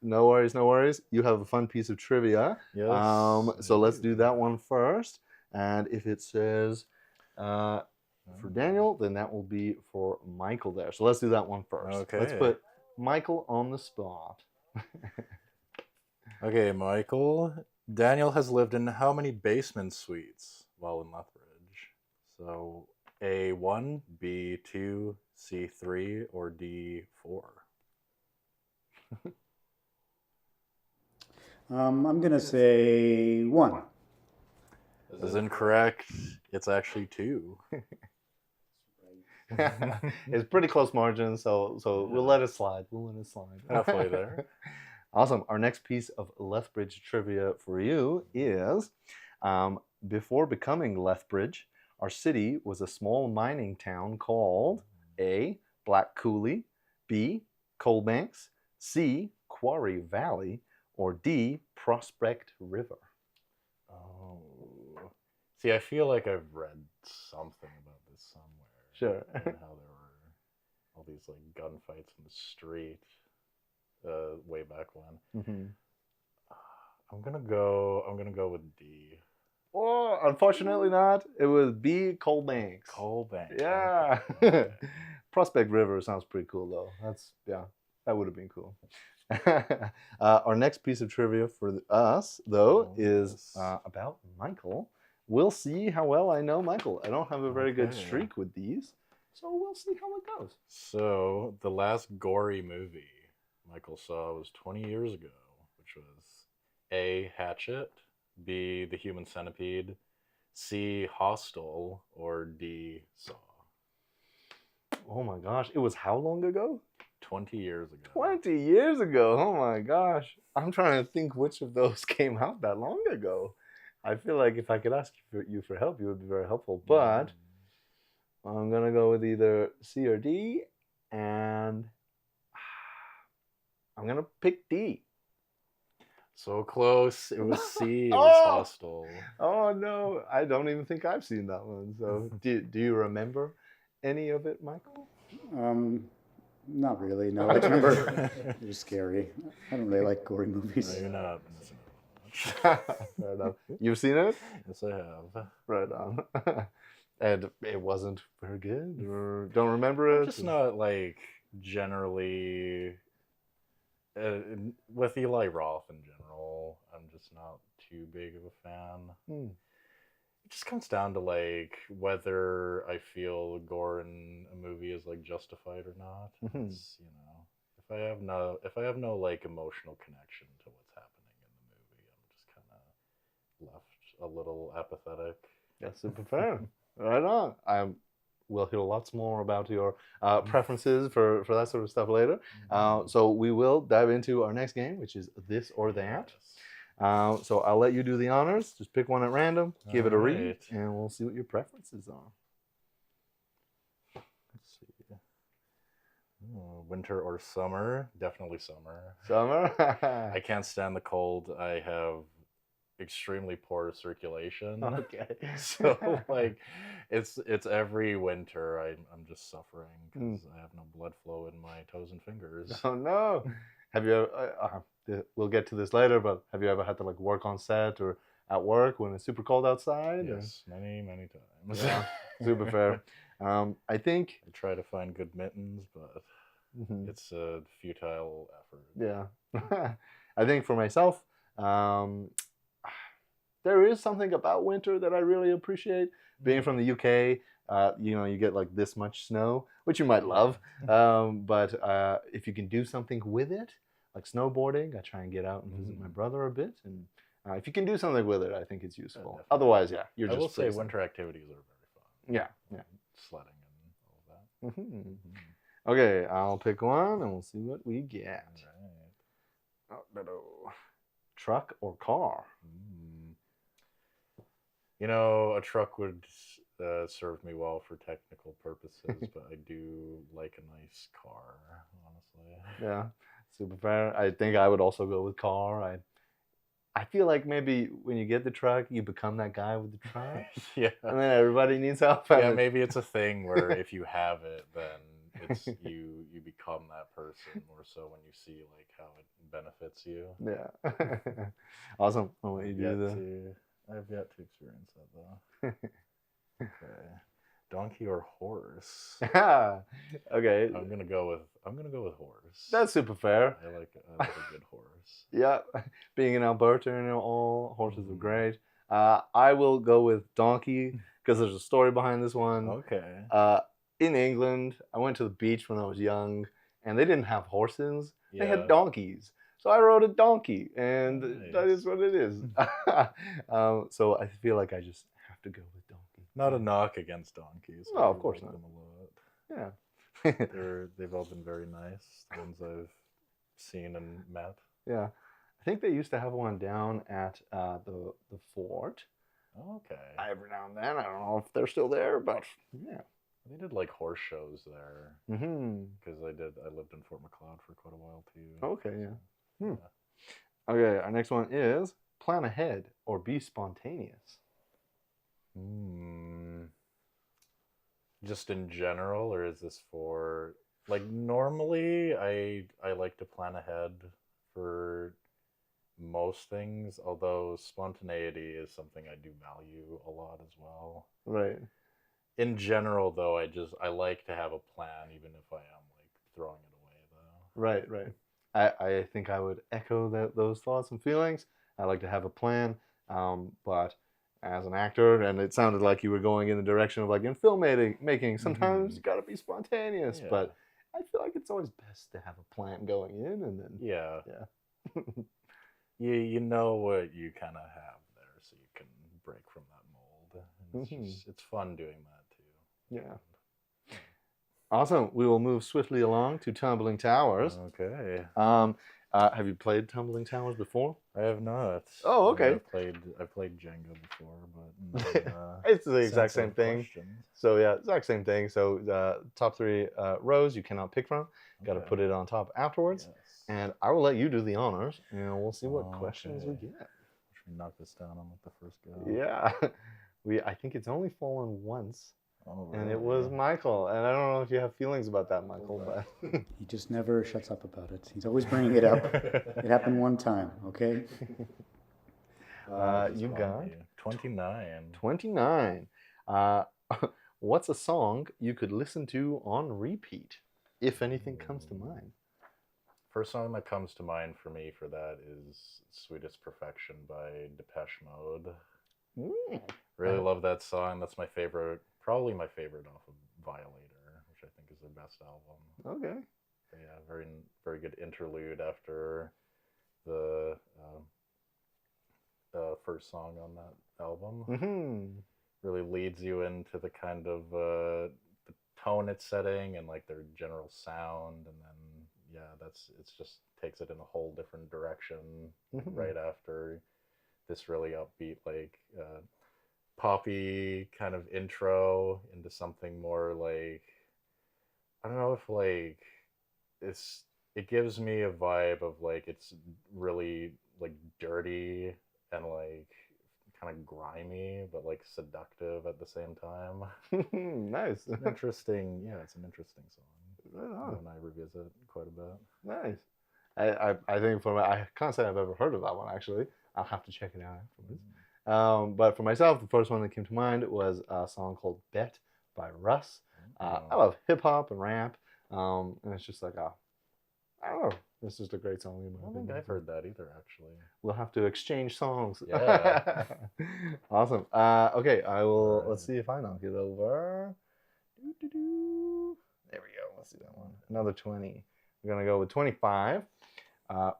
No worries, no worries. You have a fun piece of trivia. Yes. So let's do that one first. And if it says for Daniel, then that will be for Michael there. So let's do that one first. Okay. Let's put Michael on the spot. Okay, Michael. Daniel has lived in how many basement suites while in Lethbridge? So A1, B2, C3, or D4? I'm going to say 1. Is incorrect. It's actually 2. It's pretty close margin, so we'll let it slide. We'll let it slide. Halfway there. Awesome. Our next piece of Lethbridge trivia for you is, before becoming Lethbridge, our city was a small mining town called A, Black Coulee, B, Coalbanks, C, Quarry Valley, or D, Prospect River. Oh. See, I feel like I've read something about this somewhere. Sure. And how there were all these like gunfights in the street way back when. Mm-hmm. I'm gonna go with D. Oh, unfortunately not. It was B, Coalbanks. Coalbanks. Yeah. Okay. Prospect River sounds pretty cool though. That would have been cool. Our next piece of trivia for us though is about Michael. We'll see how well I know Michael. I don't have a very good streak with these, so we'll see how it goes. So the last gory movie Michael saw was 20 years ago, which was A, Hatchet, B, The Human Centipede, C, Hostel, or D, Saw. Oh my gosh, it was how long ago? 20 years ago. 20 years ago. Oh my gosh. I'm trying to think which of those came out that long ago. I feel like if I could ask you for help, you would be very helpful. But I'm going to go with either C or D, and I'm going to pick D. So close. It was C. It was Hostel. Oh, no. I don't even think I've seen that one. So do you remember any of it, Michael? Not really. No, I remember it was scary. I don't really like gory movies. No, you're not. Fair enough. You've seen it? Yes, I have. Right on. And it wasn't very good, or don't remember it? I'm just not like generally with Eli Roth in general. I'm just not too big of a fan. It just comes down to like whether I feel gore in a movie is like justified or not. It's, you know, if I have no like emotional connection to what's happening in the movie, I'm just kind of left a little apathetic. That's super fair. Right on. We'll hear lots more about your preferences for that sort of stuff later. So we will dive into our next game, which is This or That. So I'll let you do the honors. Just pick one at random, give it a read, and we'll see what your preferences are. Let's see. Winter or summer? Definitely summer. Summer? I can't stand the cold. I have extremely poor circulation. Okay. So like it's every winter I'm just suffering because I have no blood flow in my toes and fingers. Oh no. Have you we'll get to this later, but have you ever had to like work on set or at work when it's super cold outside? Yes, many times. Yeah, super fair. I think I try to find good mittens, but it's a futile effort. Yeah. I think for myself, there is something about winter that I really appreciate. Being from the UK, you get like this much snow, which you might love. But if you can do something with it, like snowboarding, I try and get out and visit my brother a bit. And if you can do something with it, I think it's useful. Otherwise, yeah, you're just. I will say winter activities are very fun. Yeah. Sledding and all of that. Okay, I'll pick one and we'll see what we get. Right. Oh, truck or car? You know, a truck would serve me well for technical purposes, but I do like a nice car, honestly. Yeah, super fair. I think I would also go with car. I feel like maybe when you get the truck, you become that guy with the truck. Yeah. And then everybody needs help. Yeah, maybe it's a thing where if you have it, then It's you become that person more so when you see like how it benefits you. Yeah. Awesome. I'll let you do I've yet to experience that though. Okay. Donkey or horse? Okay. I'm gonna go with horse. That's super fair. I like a good horse. Yeah. Being in Alberta, all horses are great. I will go with donkey because there's a story behind this one. Okay. In England, I went to the beach when I was young, and they didn't have horses. They had donkeys. So I rode a donkey, and that is what it is. So I feel like I just have to go with donkey. Not a knock against donkeys. No, of course not. Them a lot. Yeah. They've all been very nice. The ones I've seen and met. Yeah. I think they used to have one down at the fort. Okay. Every now and then. I don't know if they're still there, but yeah. They did like horse shows there. Because I lived in Fort Macleod for quite a while too. Okay, yeah. Okay, our next one is plan ahead or be spontaneous. Just in general, or is this for like normally I like to plan ahead for most things, although spontaneity is something I do value a lot as well. Right. In general though, I like to have a plan even if I am like throwing it away though. Right. I think I would echo those thoughts and feelings. I like to have a plan, but as an actor, and it sounded like you were going in the direction of like in filmmaking, sometimes you gotta be spontaneous, but I feel like it's always best to have a plan going in, and then yeah. you know what you kind of have there, so you can break from that mold. And it's fun doing that too. Yeah. Awesome. We will move swiftly along to Tumbling Towers. Okay. Have you played Tumbling Towers before? I have not. Oh, okay. I've played Jenga before, but it's the exact same thing. So yeah, exact same thing. So top 3 rows you cannot pick from. Got to put it on top afterwards. Yes. And I will let you do the honors, and we'll see what questions we get. Should we knock this down on like the first go? Yeah, I think it's only fallen once. Oh, really? And it was Michael, and I don't know if you have feelings about that, Michael, but he just never shuts up about it. He's always bringing it up. It happened one time, okay? You got 29. 29. What's a song you could listen to on repeat, if anything comes to mind? First song that comes to mind for me for that is "Sweetest Perfection" by Depeche Mode. Really love that song. That's my favorite. Probably my favorite off of Violator, which I think is their best album. Okay. But yeah, very very good interlude after the first song on that album. Really leads you into the kind of the tone it's setting and like their general sound, and then it's just takes it in a whole different direction right after this really upbeat like poppy kind of intro into something more like, I don't know if like it gives me a vibe of like it's really like dirty and like kind of grimy but like seductive at the same time. Nice. It's an interesting song. Right on. And I revisit quite a bit. Nice. I think I can't say I've ever heard of that one actually. I'll have to check it out afterwards. But for myself, the first one that came to mind was a song called Bet by Russ. I love hip hop and rap, and it's just like I don't know. It's just a great song. I don't think I've heard that either, actually. We'll have to exchange songs. Yeah. Awesome. Okay, I will. Let's see if I knock it over. There we go. Let's do that one. Another 20. We're gonna go with 25.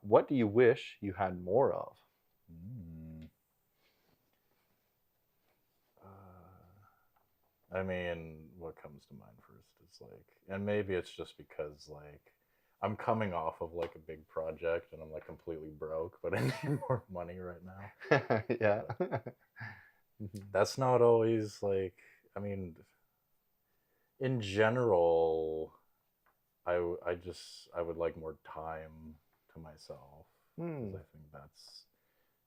What do you wish you had more of? I mean, what comes to mind first is like, and maybe it's just because like I'm coming off of like a big project and I'm like completely broke, but I need more money right now. Yeah. That's not always like, I mean, in general, I would like more time to myself, because I think that's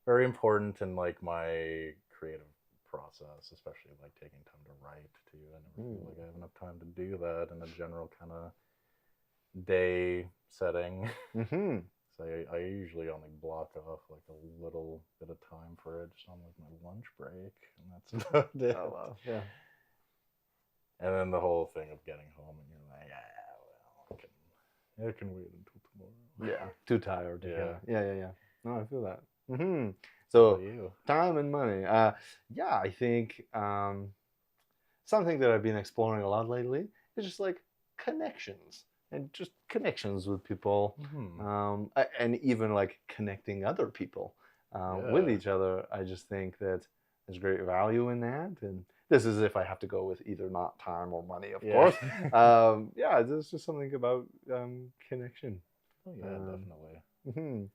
very important in like my creative process, especially like taking time to write too. I never feel like I have enough time to do that in a general kind of day setting. Mm-hmm. So I usually only block off like a little bit of time for it, just on like my lunch break, and that's about it. Oh wow. Yeah. And then the whole thing of getting home, and you're like, well, I can wait until tomorrow. Yeah. Too tired. Yeah. Yeah. No, I feel that. Mm-hmm. How So about you? time and money. Yeah, I think something that I've been exploring a lot lately is just like connections and just connections with people, and even like connecting other people with Yeah. each other. I just think that there's great value in that, and this is if I have to go with either not time or money, of course. Yeah, there's just something about connection. Oh yeah, definitely. Mhm.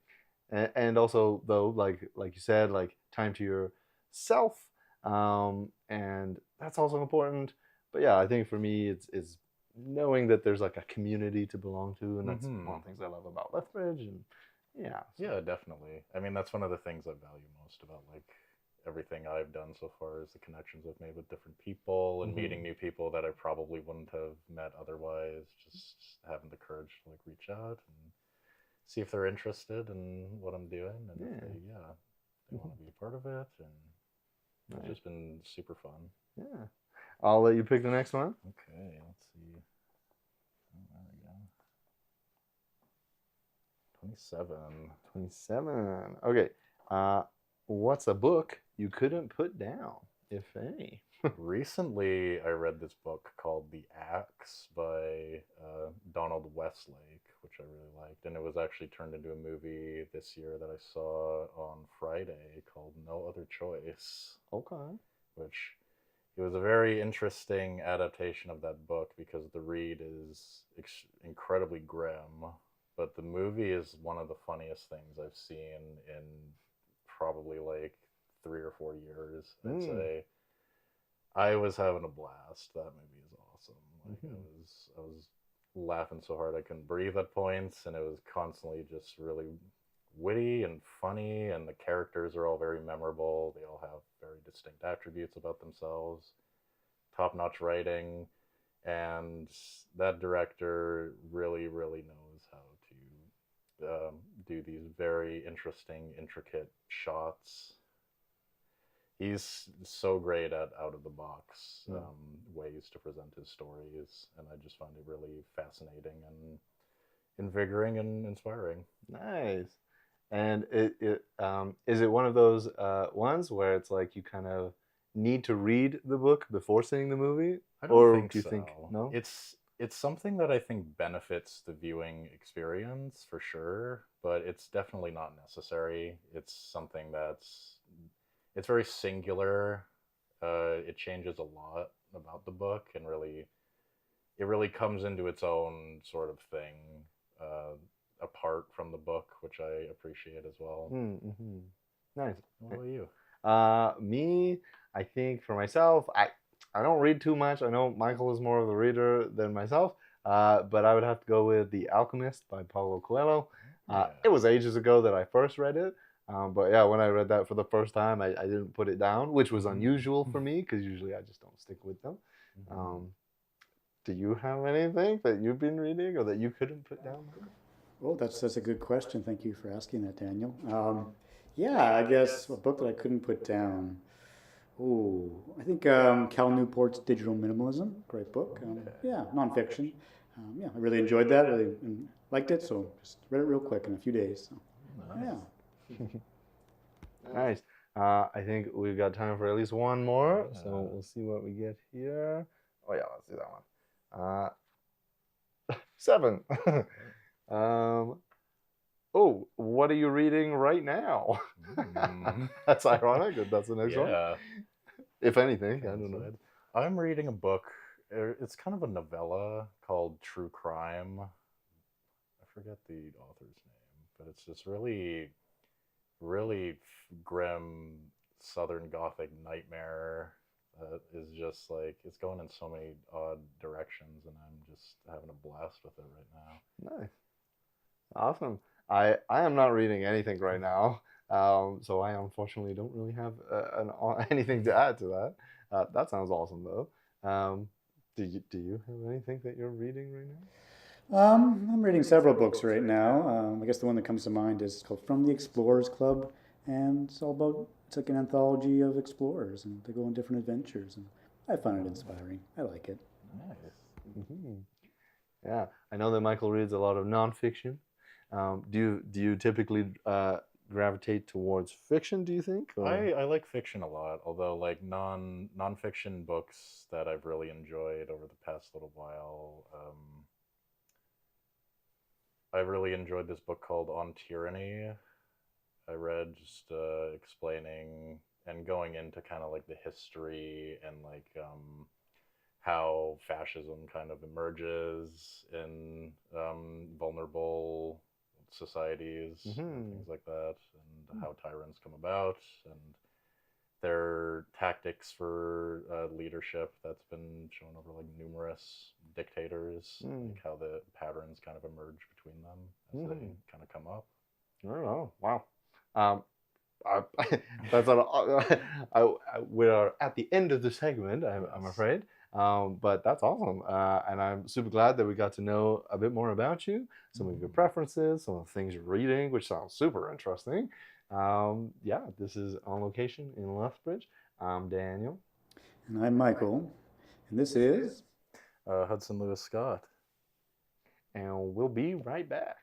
And also though, like you said, like time to yourself, and that's also important. But yeah, I think for me it's knowing that there's like a community to belong to, and that's one of the things I love about Lethbridge. And yeah, so. Yeah, definitely. I mean, that's one of the things I value most about like everything I've done so far is the connections I've made with different people and meeting new people that I probably wouldn't have met otherwise. Just having the courage to like reach out and see if they're interested in what I'm doing, and if they want to be a part of it, and it's just been super fun. Yeah, I'll let you pick the next one. Okay, let's see. Oh, there we go. 27. 27. Okay. What's a book you couldn't put down, if any? Recently, I read this book called The Axe by Donald Westlake, which I really liked. And it was actually turned into a movie this year that I saw on Friday called No Other Choice. Okay. Which it was a very interesting adaptation of that book because the read is incredibly grim, but the movie is one of the funniest things I've seen in probably like 3 or 4 years, I'd say. I was having a blast. That movie is awesome. Like I was laughing so hard I couldn't breathe at points, and it was constantly just really witty and funny, and the characters are all very memorable. They all have very distinct attributes about themselves. Top-notch writing, and that director really, really knows how to do these very interesting, intricate shots. He's so great at out-of-the-box ways to present his stories, and I just find it really fascinating and invigorating and inspiring. Nice. And is it one of those ones where it's like you kind of need to read the book before seeing the movie? I don't or think do you so. think no? It's something that I think benefits the viewing experience for sure, but it's definitely not necessary. It's something it's very singular. It changes a lot about the book, and it really comes into its own sort of thing apart from the book, which I appreciate as well. Mm-hmm. Nice. What about you? Me, I think for myself, I don't read too much. I know Michael is more of a reader than myself, but I would have to go with The Alchemist by Paulo Coelho. It was ages ago that I first read it, but yeah, when I read that for the first time, I didn't put it down, which was unusual for me because usually I just don't stick with them. Do you have anything that you've been reading or that you couldn't put down? Well, that's a good question. Thank you for asking that, Daniel. Yeah, I guess a book that I couldn't put down. Oh, I think Cal Newport's Digital Minimalism, great book. Yeah, nonfiction. Yeah, I really enjoyed that. Really liked it. So just read it real quick in a few days. So, yeah. Nice. I think we've got time for at least one more. So we'll see what we get here. Oh yeah, let's do that one. 7. Oh, what are you reading right now? That's ironic that that's the next one. If anything, I don't know. I'm reading a book. It's kind of a novella called True Crime. I forget the author's name, but it's this really, really grim Southern Gothic nightmare that is just like, it's going in so many odd directions, and I'm just having a blast with it right now. Nice. Awesome. I am not reading anything right now. So I unfortunately don't really have anything to add to that. That sounds awesome though. Do you have anything that you're reading right now? I'm reading several books right now. I guess the one that comes to mind is called From the Explorers Club, and it's like an anthology of explorers, and they go on different adventures, and I find it inspiring. I like it. Nice. Hmm. Yeah, I know that Michael reads a lot of nonfiction. Do you typically gravitate towards fiction? Do you think? I like fiction a lot, although like nonfiction books that I've really enjoyed over the past little while. I really enjoyed this book called On Tyranny. I read just explaining and going into kind of like the history and like how fascism kind of emerges in vulnerable societies and Hmm. things like that, and how tyrants come about and their tactics for leadership that's been shown over like numerous dictators, Hmm. like how the patterns kind of emerge between them as they Hmm. kind of come up. I don't know. Wow. Um, I, that's not. We are at the end of the segment. I'm Yes. afraid. But that's awesome, and I'm super glad that we got to know a bit more about you, some of your preferences, some of the things you're reading, which sounds super interesting. Yeah, this is On Location in Lethbridge. I'm Daniel. And I'm Michael, and this is Hudson Lewis Scott. And we'll be right back.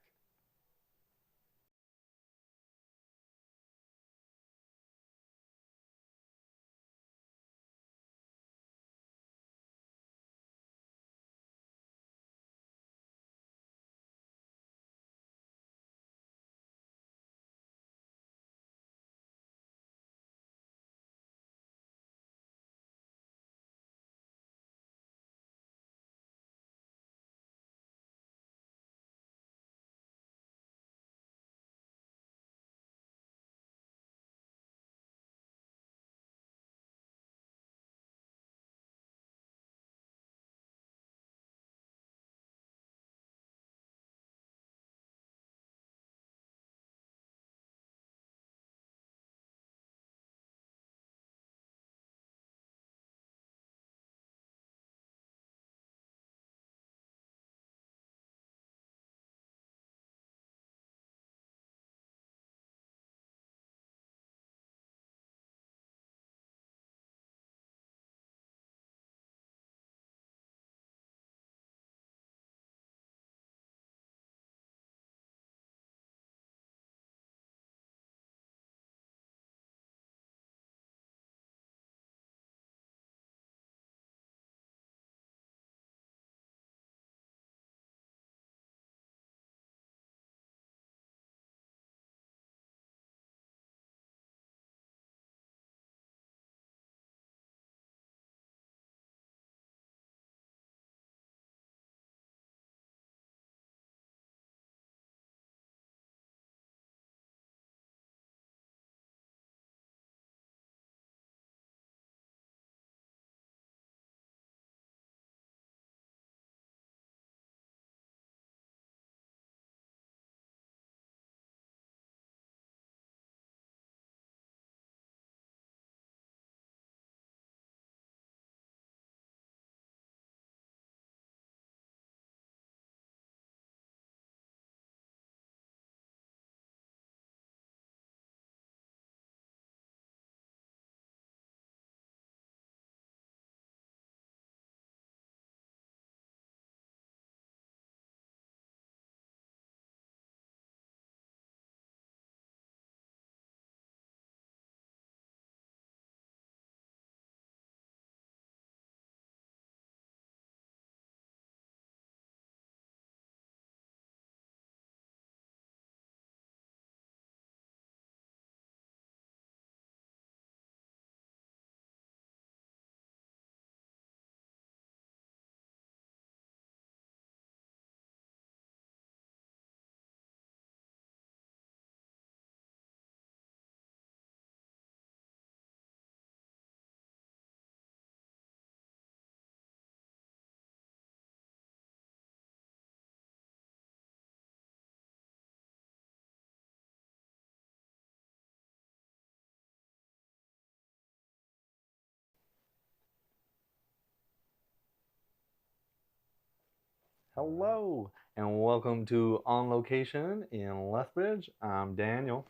Hello, and welcome to On Location in Lethbridge. I'm Daniel.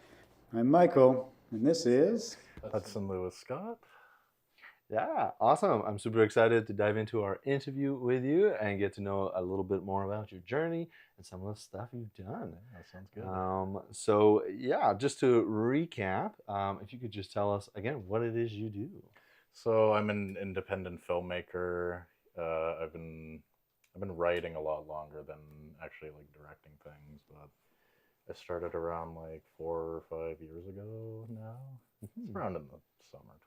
I'm Michael, and this is Hudson Lewis Scott. Yeah, awesome. I'm super excited to dive into our interview with you and get to know a little bit more about your journey and some of the stuff you've done. That sounds good. So, yeah, just to recap, if you could just tell us again what it is you do. So I'm an independent filmmaker. I've been writing a lot longer than actually like directing things, but I started around like 4 or 5 years ago now. It's around in the summertime.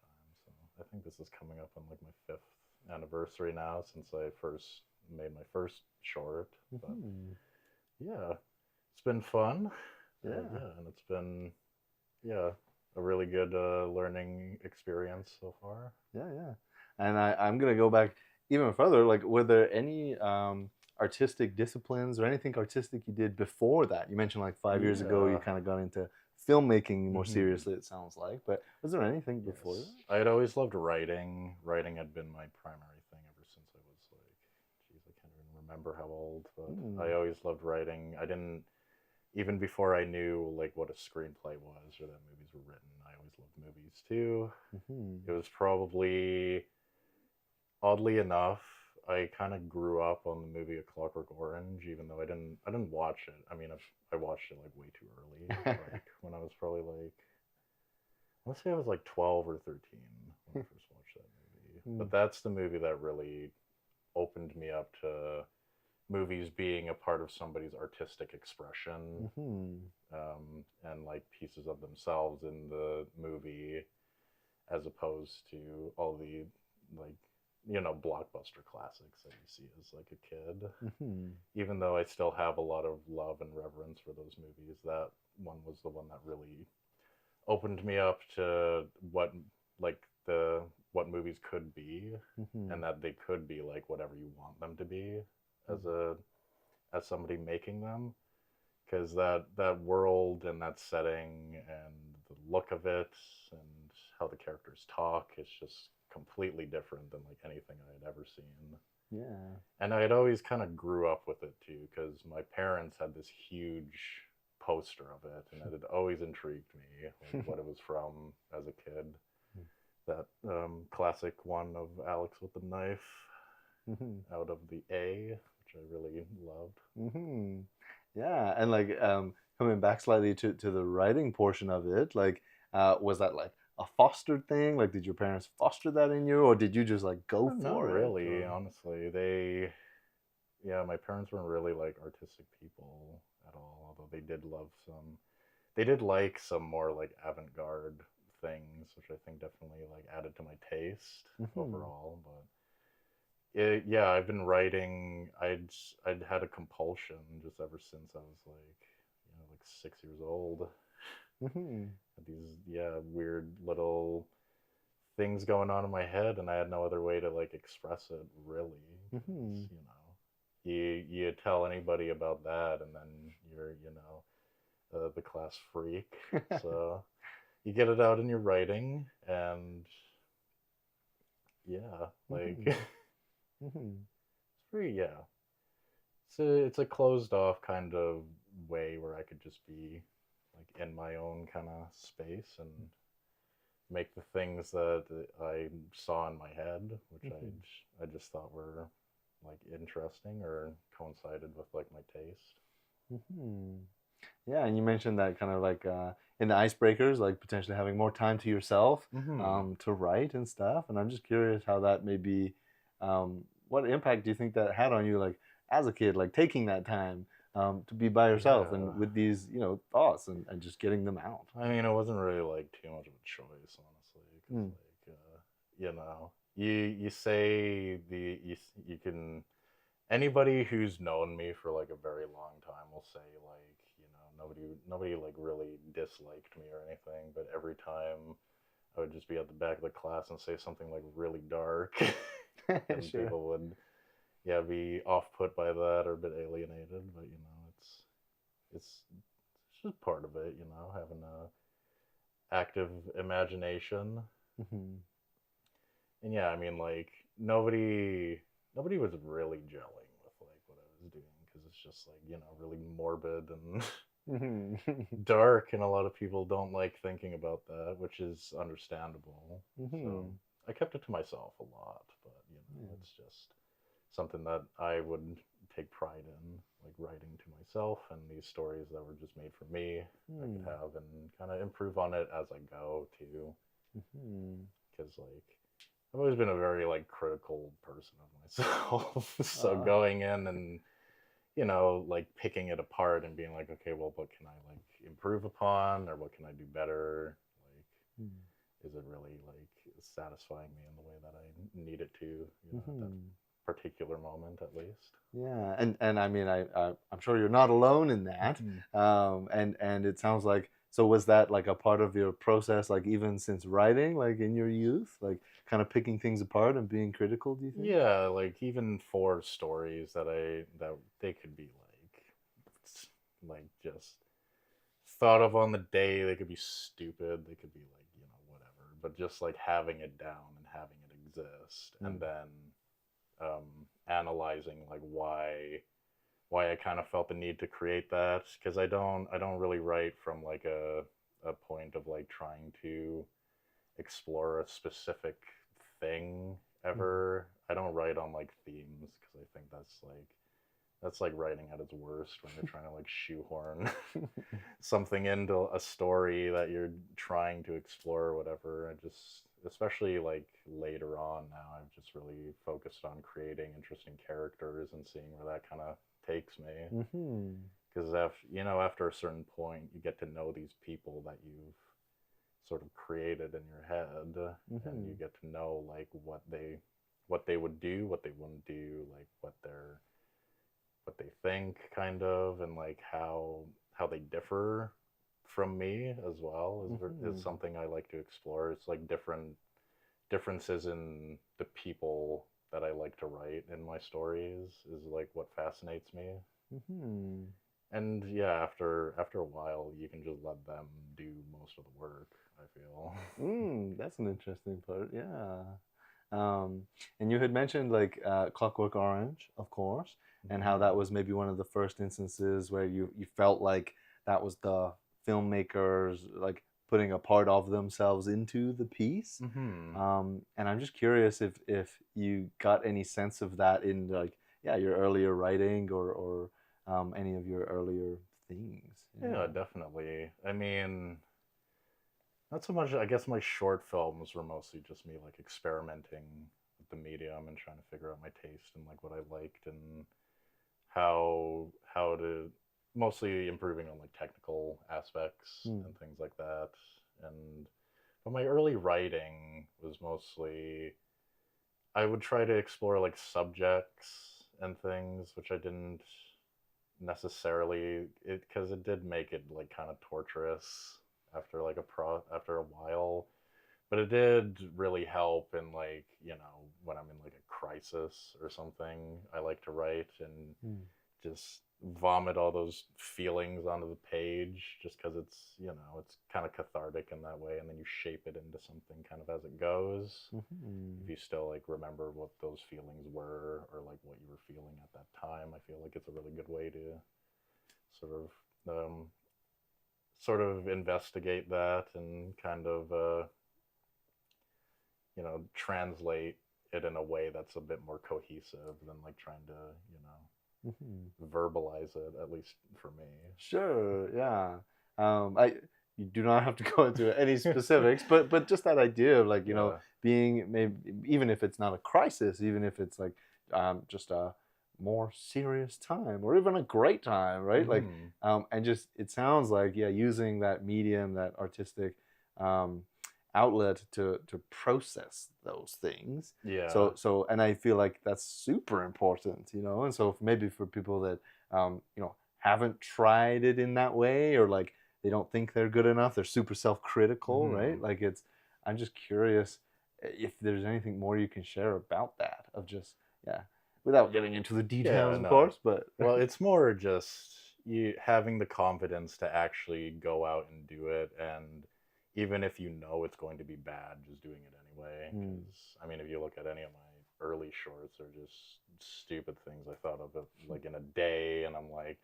So I think this is coming up on like my 5th anniversary now since I first made my first short. But yeah, it's been fun. Yeah. And it's been a really good learning experience so far. Yeah. And I'm going to go back even further. Like, were there any artistic disciplines or anything artistic you did before that? You mentioned like 5 years ago you kind of got into filmmaking more seriously, it sounds like. But was there anything before that? I had always loved writing. Writing had been my primary thing ever since I was like, geez, I can't even remember how old, but I always loved writing. I didn't, even before I knew like what a screenplay was or that movies were written, I always loved movies too. It was probably, oddly enough, I kind of grew up on the movie A Clockwork Orange, even though I didn't watch it. I mean, I watched it like way too early, like when I was probably like, let's say I was like 12 or 13 when I first watched that movie. But that's the movie that really opened me up to movies being a part of somebody's artistic expression, and like pieces of themselves in the movie, as opposed to all the like, you know, blockbuster classics that you see as like a kid. Even though I still have a lot of love and reverence for those movies, that one was the one that really opened me up to what movies could be, and that they could be like whatever you want them to be as somebody making them, because that world and that setting and the look of it and how the characters talk is just completely different than like anything I had ever seen. Yeah. And I had always kind of grew up with it too, because my parents had this huge poster of it, and it had always intrigued me, like what it was from as a kid. That classic one of Alex with the knife out of the A, which I really loved. Yeah, and like coming back slightly to the writing portion of it, like was that like a fostered thing? Like, did your parents foster that in you, or did you just like go for Not it? really, honestly. My parents weren't really like artistic people at all, although they did like some more like avant-garde things, which I think definitely like added to my taste overall. But I've been writing. I'd had a compulsion just ever since I was like 6 years old. These weird little things going on in my head, and I had no other way to like express it really. You tell anybody about that, and then you're the class freak. So you get it out in your writing, and it's pretty it's a closed off kind of way where I could just be like in my own kind of space and make the things that I saw in my head, which I just thought were like interesting or coincided with like my taste. Yeah, and you mentioned that kind of like in the icebreakers, like potentially having more time to yourself to write and stuff. And I'm just curious how that maybe, what impact do you think that had on you, like as a kid, like taking that time to be by yourself and with these, thoughts and just getting them out? I mean, it wasn't really like too much of a choice, honestly. 'Cause, you say you can, anybody who's known me for like a very long time will say like, nobody like really disliked me or anything, but every time I would just be at the back of the class and say something like really dark, and people would be off put by that or a bit alienated. But it's just part of it, having a active imagination. And I mean, like nobody was really gelling with like what I was doing just like, you know, really morbid and Mhm. dark, and a lot of people don't like thinking about that, which is understandable. So Mhm. I kept it to myself a lot, but you know, Yeah. it's just something that I would take pride in, like writing to myself, and these stories that were just made for me, I could have and kind of improve on it as I go too. Mhm. Because like I've always been a very like critical person of myself, so Uh, going in and you know, like picking it apart and being like, okay, well, what can I like improve upon, or what can I do better? Like, mm, is it really like satisfying me in the way that I need it to, you know, at that mhm. particular moment at least? Yeah, and I mean, I'm sure you're not alone in that. Mhm. And it sounds like, so was that like a part of your process, like even since writing, like in your youth, like kind of picking things apart and being critical, do you think? Yeah, like even for stories that they could be like just thought of on the day, they could be stupid, they could be like, you know, whatever, but just like having it down and having it exist, and Mm. then analyzing like why I kind of felt the need to create that, because I don't really write from like a point of like trying to explore a specific thing Mm. ever. I don't write on like themes, because I think that's like writing at its worst, when you're trying to like shoehorn something into a story that you're trying to explore or whatever. I just, especially like later on now, I've just really focused on creating interesting characters and seeing where that kind of takes me. Mhm. Because after a certain point, you get to know these people that you've sort of created in your head, and you Mhm. get to know like what they would do, what they wouldn't do, like what they think, kind of, and like how they differ from me as well, is Mhm. something I like to explore. It's like differences in the people that I like to write in my stories is like what fascinates me. Mhm. And yeah, after a while, you can just let them do most of the work, I feel. That's an interesting part. Yeah. Um, and you had mentioned like Clockwork Orange, of course, and how that was maybe one of the first instances where you felt like that was the filmmakers like putting a part of themselves into the piece. Mm-hmm. And I'm just curious if you got any sense of that in like yeah your earlier writing or any of your earlier things. Yeah, Yeah. definitely. I mean, not so much. I guess my short films were mostly just me like experimenting with the medium and trying to figure out my taste and like what I liked, and how to, mostly improving on like technical aspects Mm. and things like that. And but my early writing was mostly, I would try to explore like subjects and things, which I didn't necessarily, it because it did make it like kind of torturous after a while, but it did really help in like, when I'm in like a crisis or something. I like to write and Mm. just vomit all those feelings onto the page, just because it's kind of cathartic in that way, and then you shape it into something kind of as it goes, Mhm. if you still like remember what those feelings were, or like what you were feeling at that time. I feel like it's a really good way to sort of investigate that, and kind of translate it in a way that's a bit more cohesive than like trying to Mhm. verbalize it, at least for me. Sure, yeah. I You do not have to go into any specifics, but just that idea of like Yeah. being maybe even if it's not a crisis, even if it's like just a more serious time or even a great time, right? Like Hmm. and just it sounds like yeah, using that medium, that artistic um, outlet to process those things. Yeah. So and I feel like that's super important, and so maybe for people that haven't tried it in that way or like they don't think they're good enough, they're super self-critical, right? Hmm. Like I'm just curious if there's anything more you can share about that of just yeah without getting into the Yeah. details of No. course, but Well, it's more just you having the confidence to actually go out and do it, and even if you know it's going to be bad, just doing it anyway. mm, Because I mean, if you look at any of my early shorts are just stupid things I thought of like in a day, and I'm like,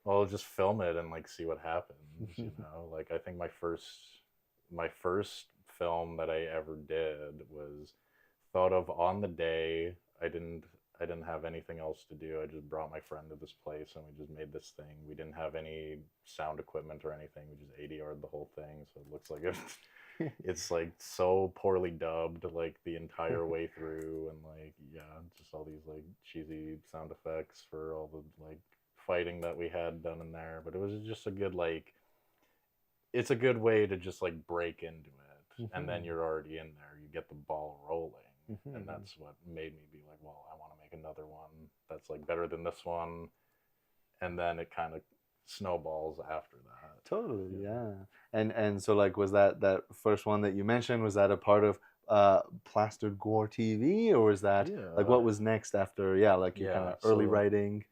well, just film it and like see what happens, you know? Like I think my first film that I ever did was thought of on the day. I didn't have anything else to do. I just brought my friend to this place and we just made this thing. We didn't have any sound equipment or anything. We just ADR'd the whole thing, so it looks like it's like so poorly dubbed like the entire way through, and like yeah, just all these like cheesy sound effects for all the like fighting that we had done in there. But it was just a good like it's a good way to just like break into it, and then you're already in there. You get the ball rolling, and that's what made me be like, well, I want to make another one that's like better than this one, and then it kind of snowballs after that. Totally, yeah. And so like, was that first one that you mentioned, was that a part of Plastered Gore TV, or was that like what was next after, yeah, like your kind of early writing?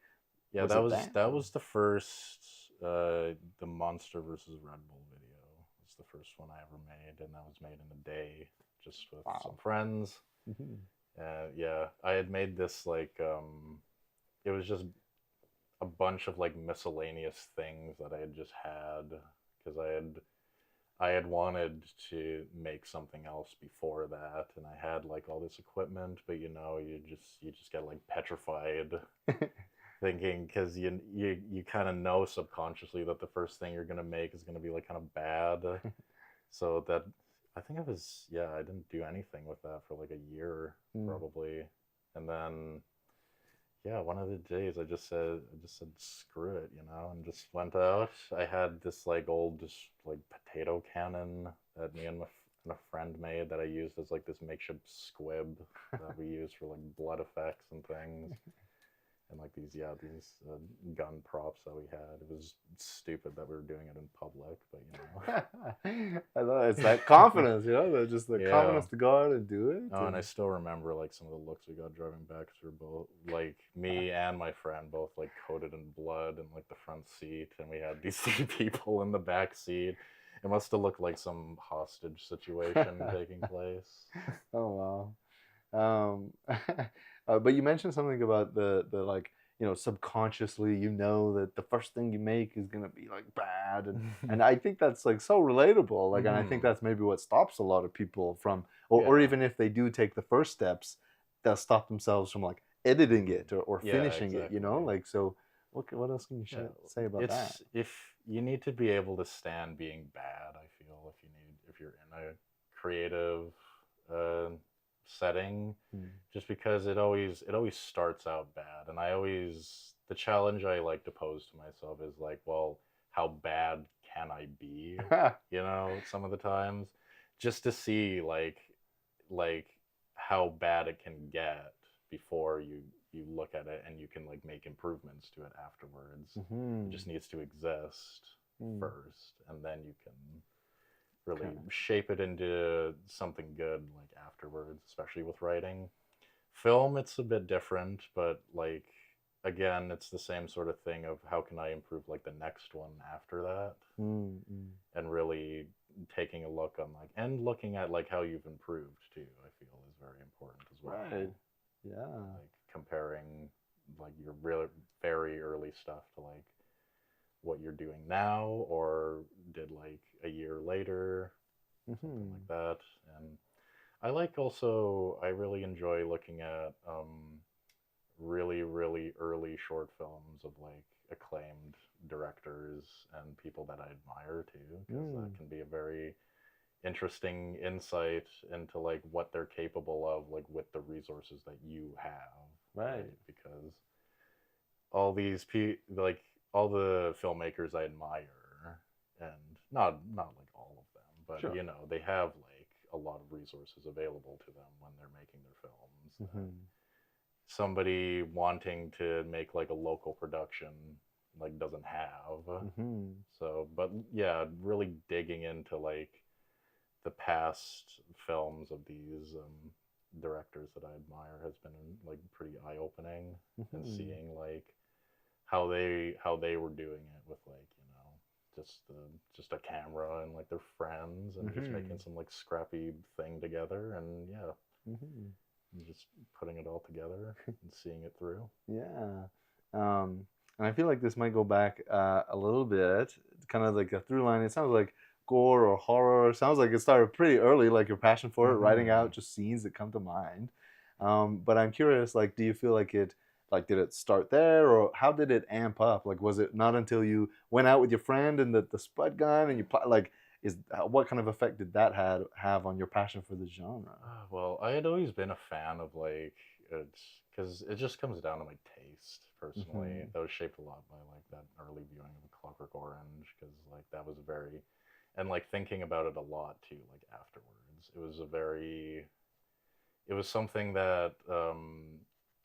Yeah, that was the first the Monster versus Red Bull video. It's the first one I ever made, and that was made in a day just with some friends. Yeah, I had made this like it was just a bunch of like miscellaneous things that I had just had because I had wanted to make something else before that, and I had like all this equipment, but you know, you just get like petrified thinking, because you kind of know subconsciously that the first thing you're gonna make is gonna be like kind of bad. So that I think I didn't do anything with that for like a year probably, and then yeah, one of the days I just said screw it, you know, and just went out. I had this like old just like potato cannon that me and a friend made that I used as like this makeshift squib that we used for like blood effects and things. And like these gun props that we had. It was stupid that we were doing it in public, but you know. I know, it's that confidence, you know, just the confidence to go out and do it. Oh, and I still remember like some of the looks we got driving back, because we were both like me and my friend both like coated in blood in like the front seat, and we had these three people in the back seat. It must have looked like some hostage situation taking place. Oh wow. But you mentioned something about the like, you know, subconsciously, you know, that the first thing you make is gonna be like bad, and I think that's like so relatable. Like, and I think that's maybe what stops a lot of people from, or even if they do take the first steps, they'll stop themselves from like editing it or finishing it. You know, like, so what else can you say about that? If you need to be able to stand being bad, I feel if you're in a creative setting, just because it always starts out bad, and the challenge I like to pose to myself is like, well, how bad can I be? You know, some of the times, just to see like how bad it can get before you look at it and you can like make improvements to it afterwards. It just needs to exist first, and then you can really shape it into something good like afterwards, especially with writing. Film, it's a bit different, but like again, it's the same sort of thing of how can I improve like the next one after that, and really taking a look on like, and looking at like how you've improved too, I feel is very important as well. Right. Yeah. Like comparing like your really very early stuff to like what you're doing now or did like a year later, something like that. And I really enjoy looking at really, really early short films of like acclaimed directors and people that I admire too, because that can be a very interesting insight into like what they're capable of, like with the resources that you have. Right. Because all these like all the filmmakers I admire, and not like all of them, but you know, they have like a lot of resources available to them when they're making their films. Somebody wanting to make like a local production like doesn't have. So, but yeah, really digging into like the past films of these directors that I admire has been like pretty eye-opening, and seeing like how they were doing it with like, you know, just a camera and like their friends, and just making some like scrappy thing together, and yeah. and just putting it all together and seeing it through. Yeah. And I feel like this might go back a little bit, kind of like a through line. It sounds like gore or horror. It sounds like it started pretty early, like your passion for it, writing out just scenes that come to mind. But I'm curious, like, do you feel like did it start there, or how did it amp up? Like, was it not until you went out with your friend and the spud gun and what kind of effect did that have on your passion for the genre? Well, I had always been a fan of like it's because it just comes down to my taste personally. That was shaped a lot by like that early viewing of A Clockwork Orange, because like that was very, and like thinking about it a lot too. Like afterwards, it was something that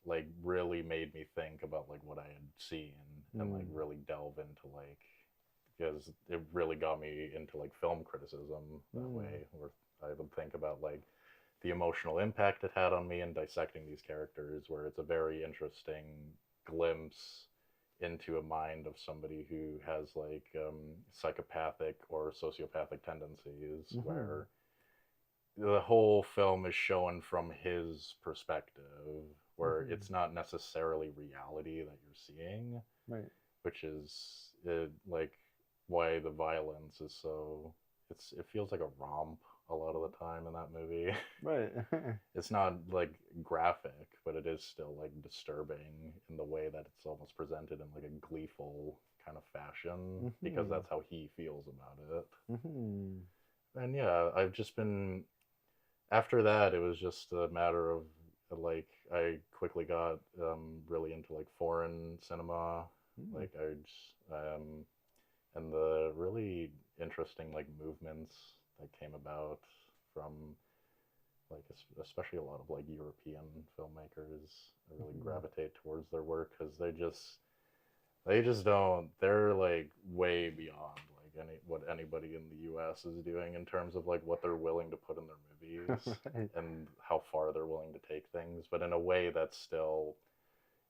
like really made me think about like what I had seen and like really delve into like, because it really got me into like film criticism that way, where I would think about like the emotional impact it had on me and dissecting these characters, where it's a very interesting glimpse into a mind of somebody who has like psychopathic or sociopathic tendencies, where the whole film is shown from his perspective, where it's not necessarily reality that you're seeing, Right. which is like why the violence is so, it feels like a romp a lot of the time in that movie. Right. It's not like graphic, but it is still like disturbing in the way that it's almost presented in like a gleeful kind of fashion, because that's how he feels about it. And yeah, I've just been, after that it was just a matter of like I quickly got really into like foreign cinema, like I just and the really interesting like movements that came about from like especially a lot of like European filmmakers. I really gravitate towards their work because they just don't, they're like way beyond like what anybody in the US is doing in terms of like what they're willing to put in their movies and how far they're willing to take things, but in a way that's still,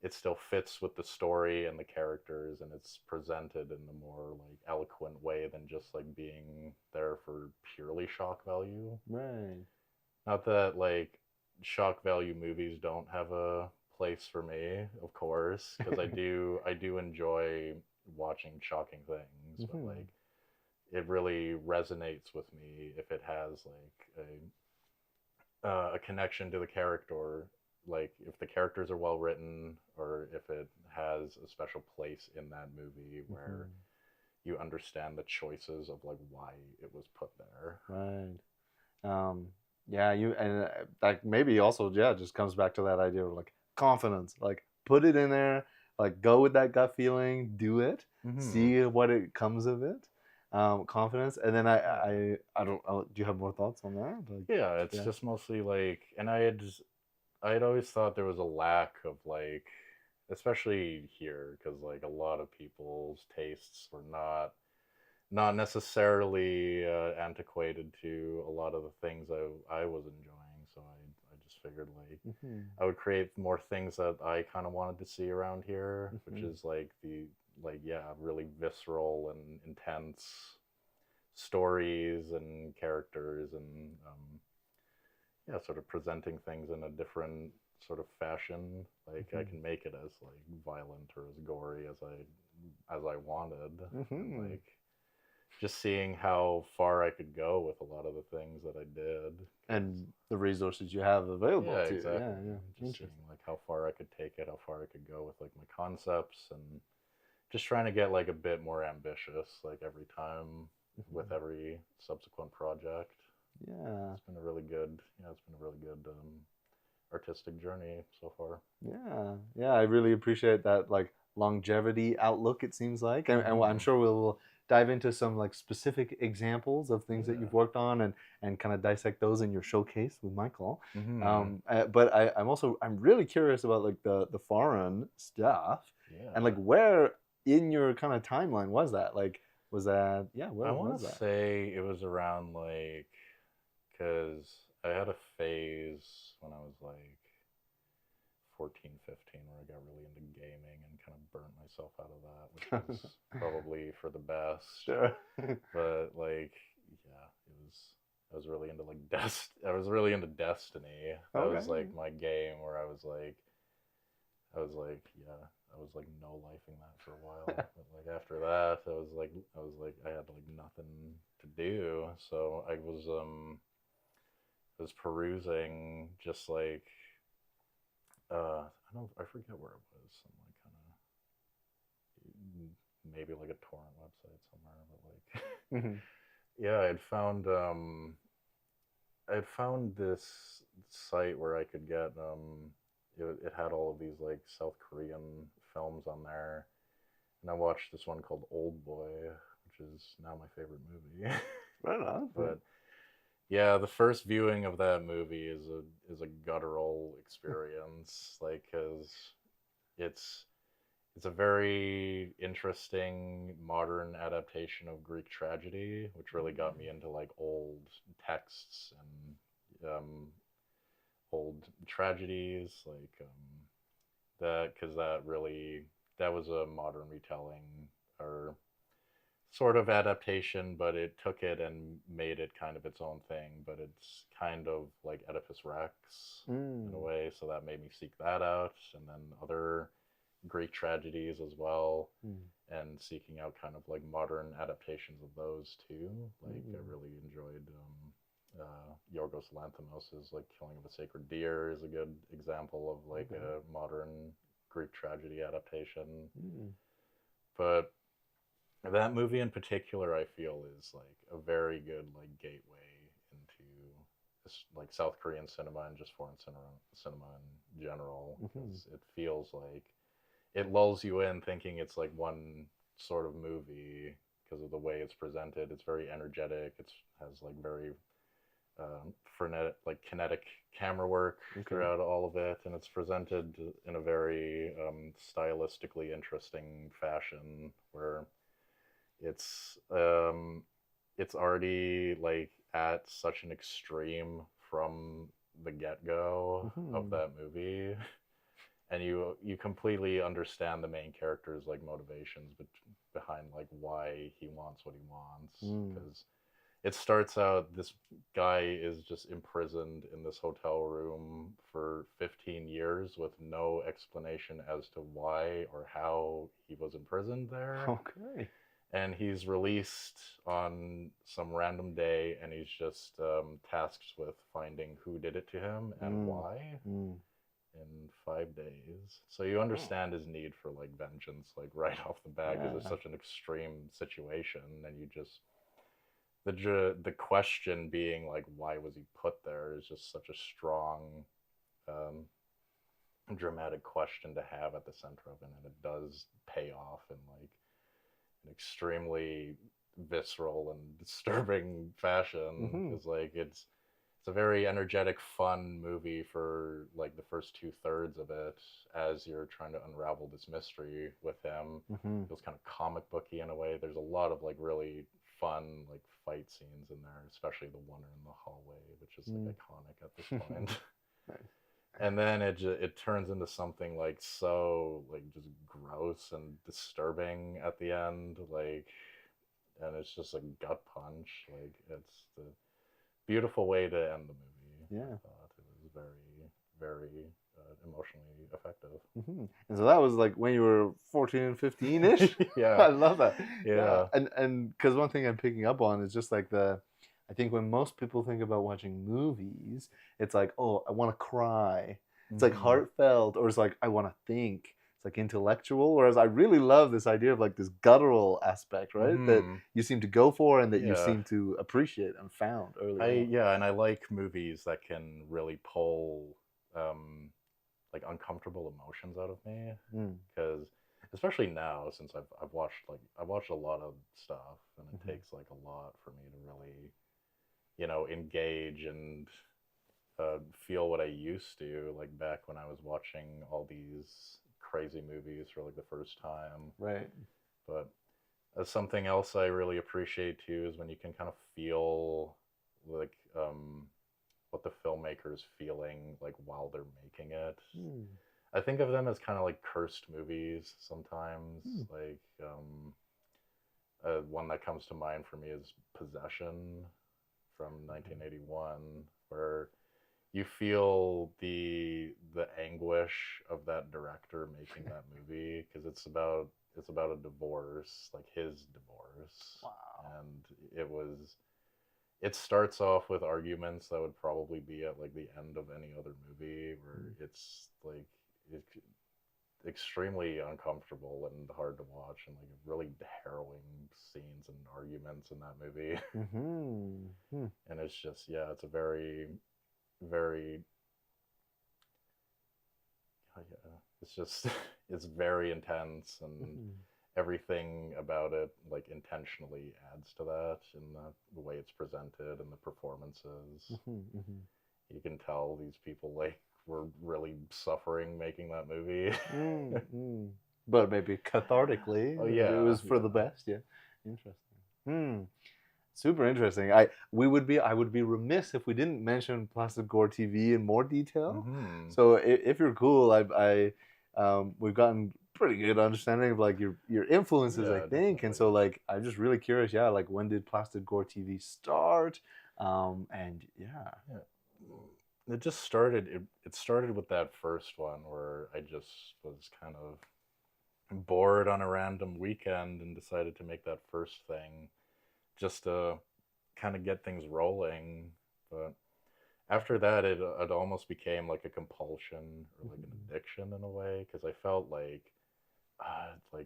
it still fits with the story and the characters, and it's presented in a more like eloquent way than just like being there for purely shock value. Right. Not that like shock value movies don't have a place for me, of course, because I do enjoy watching shocking things, but like it really resonates with me if it has like a connection to the character, like if the characters are well written, or if it has a special place in that movie where you understand the choices of like why it was put there. Right. Yeah, that maybe also just comes back to that idea of like confidence. Like put it in there, like go with that gut feeling, do it, see what it comes of it. Confidence, and then I don't. Do you have more thoughts on that? Like, yeah, it's just mostly like, and I had always thought there was a lack of like, especially here, because like a lot of people's tastes were not necessarily antiquated to a lot of the things I was enjoying. So I just figured like I would create more things that I kind of wanted to see around here, which is like really visceral and intense stories and characters, and sort of presenting things in a different sort of fashion. Like I can make it as like violent or as gory as I wanted, and like just seeing how far I could go with a lot of the things that I did, and the resources you have available yeah, to exactly. Yeah. Just seeing like how far I could take it, how far I could go with like my concepts, and just trying to get like a bit more ambitious like every time with every subsequent project. Yeah. It's been a really good artistic journey so far. Yeah, I really appreciate that like longevity outlook, it seems like, and I'm sure we'll dive into some like specific examples of things that you've worked on, and kind of dissect those in your showcase with Michael. But I'm really curious about like the foreign stuff, and like where in your kind of timeline was that? Like, was that where I was want to that? say it was around like, because I had a phase when I was like 14, 15 where I got really into gaming and kind of burnt myself out of that, which was probably for the best. Sure. But like, yeah, it was I was really into like I was really into Destiny. That was Okay. like my game where I was like, yeah, I was like no lifing that for a while. But like after that, I had like nothing to do, so I was perusing just like I forget where it was, some like kind of maybe like a torrent website somewhere, but like Hmm. yeah, I'd found this site where I could get it had all of these like South Korean films on there, and I watched this one called Old Boy, which is now my favorite movie. Right on. But yeah, the first viewing of that movie is a guttural experience, like because it's it's a very interesting modern adaptation of Greek tragedy, which really got me into like old texts and old tragedies, like that, because that was a modern retelling or sort of adaptation, but it took it and made it kind of its own thing. But it's kind of like Oedipus Rex in a Mm. way, so that made me seek that out, and then other Greek tragedies as well, Mm. and seeking out kind of like modern adaptations of those too. Like I Mm. really enjoyed Yorgos Lanthimos's like Killing of a Sacred Deer is a good example of like Okay. a modern Greek tragedy adaptation. Mm. But that movie in particular, I feel, is like a very good like gateway into this like South Korean cinema and just foreign cinema in general, Mhm. because it feels like it lulls you in thinking it's like one sort of movie because of the way it's presented. It's very energetic. It has like very frenetic, like kinetic camera work Okay. throughout all of it, and it's presented in a very stylistically interesting fashion where it's um, it's already like at such an extreme from the get go of Mhm. that movie, and you completely understand the main character's like motivations behind like why he wants what he wants, Mm. because it starts out this guy is just imprisoned in this hotel room for 15 years with no explanation as to why or how he was imprisoned there, Okay. and he's released on some random day, and he's just tasked with finding who did it to him and Mm. why Mm. in 5 days. So you understand his need for like vengeance, like right off the bat, because it's Yeah. such an extreme situation, and you just the question being like, why was he put there, is just such a strong, um, dramatic question to have at the center of it, and it does pay off in like an extremely visceral and disturbing fashion, Mhm. because like it's a very energetic, fun movie for like the first 2/3 of it as you're trying to unravel this mystery with him. Mhm. It feels kind of comic booky in a way. There's a lot of like really fun like fight scenes in there, especially the one in the hallway, which is like Mm. iconic at this point. Nice. And then it turns into something like so like just gross and disturbing at the end, like, and it's just a gut punch. Like it's the beautiful way to end the movie. I Yeah. thought it was very emotionally effective. Mhm. And so that was like when you were 14 and 15-ish. Yeah, I love that. Yeah. yeah. And because one thing I'm picking up on is just like I think when most people think about watching movies, it's like, oh, I want to cry. It's like Mm-hmm. heartfelt, or it's like I want to think. It's like intellectual. Whereas I really love this idea of like this guttural aspect, right? That Mm-hmm. you seem to go for and that you Yeah. seem to appreciate and found early I on. yeah, and I like movies that can really pull um, like uncomfortable emotions out of me, Mm. because especially now, since I've watched a lot of stuff, and it Mhm. takes like a lot for me to really engage and feel what I used to, like back when I was watching all these crazy movies for like the first time. Right. But something else I really appreciate too is when you can kind of feel like what the filmmaker's feeling like while they're making it. Mm. I think of them as kind of like cursed movies sometimes. Mm. Like one that comes to mind for me is Possession from in 1981, where you feel the anguish of that director making that movie, because it's about a divorce, like his divorce. Wow. And it starts off with arguments that would probably be at like the end of any other movie, where it's like extremely uncomfortable and hard to watch, and like really harrowing scenes and arguments in that movie. And it's just, yeah, it's a very, very, yeah, it's just, it's very intense, and everything about it like intentionally adds to that in the way it's presented and the performances. You can tell these people like were really suffering making that movie. But maybe cathartically. Oh yeah, it was for the best. Yeah, interesting. Super interesting. I would be remiss if we didn't mention Plastic Gore TV in more detail. So if you're cool, we've gotten pretty good understanding of like your influences, I think. Definitely. And so like I'm just really curious, yeah, like when did Plastic Gore TV start? And yeah. It just started. It started with that first one where I just was kind of bored on a random weekend and decided to make that first thing, just to kind of get things rolling. But after that, it almost became like a compulsion or like an addiction in a way, because I felt like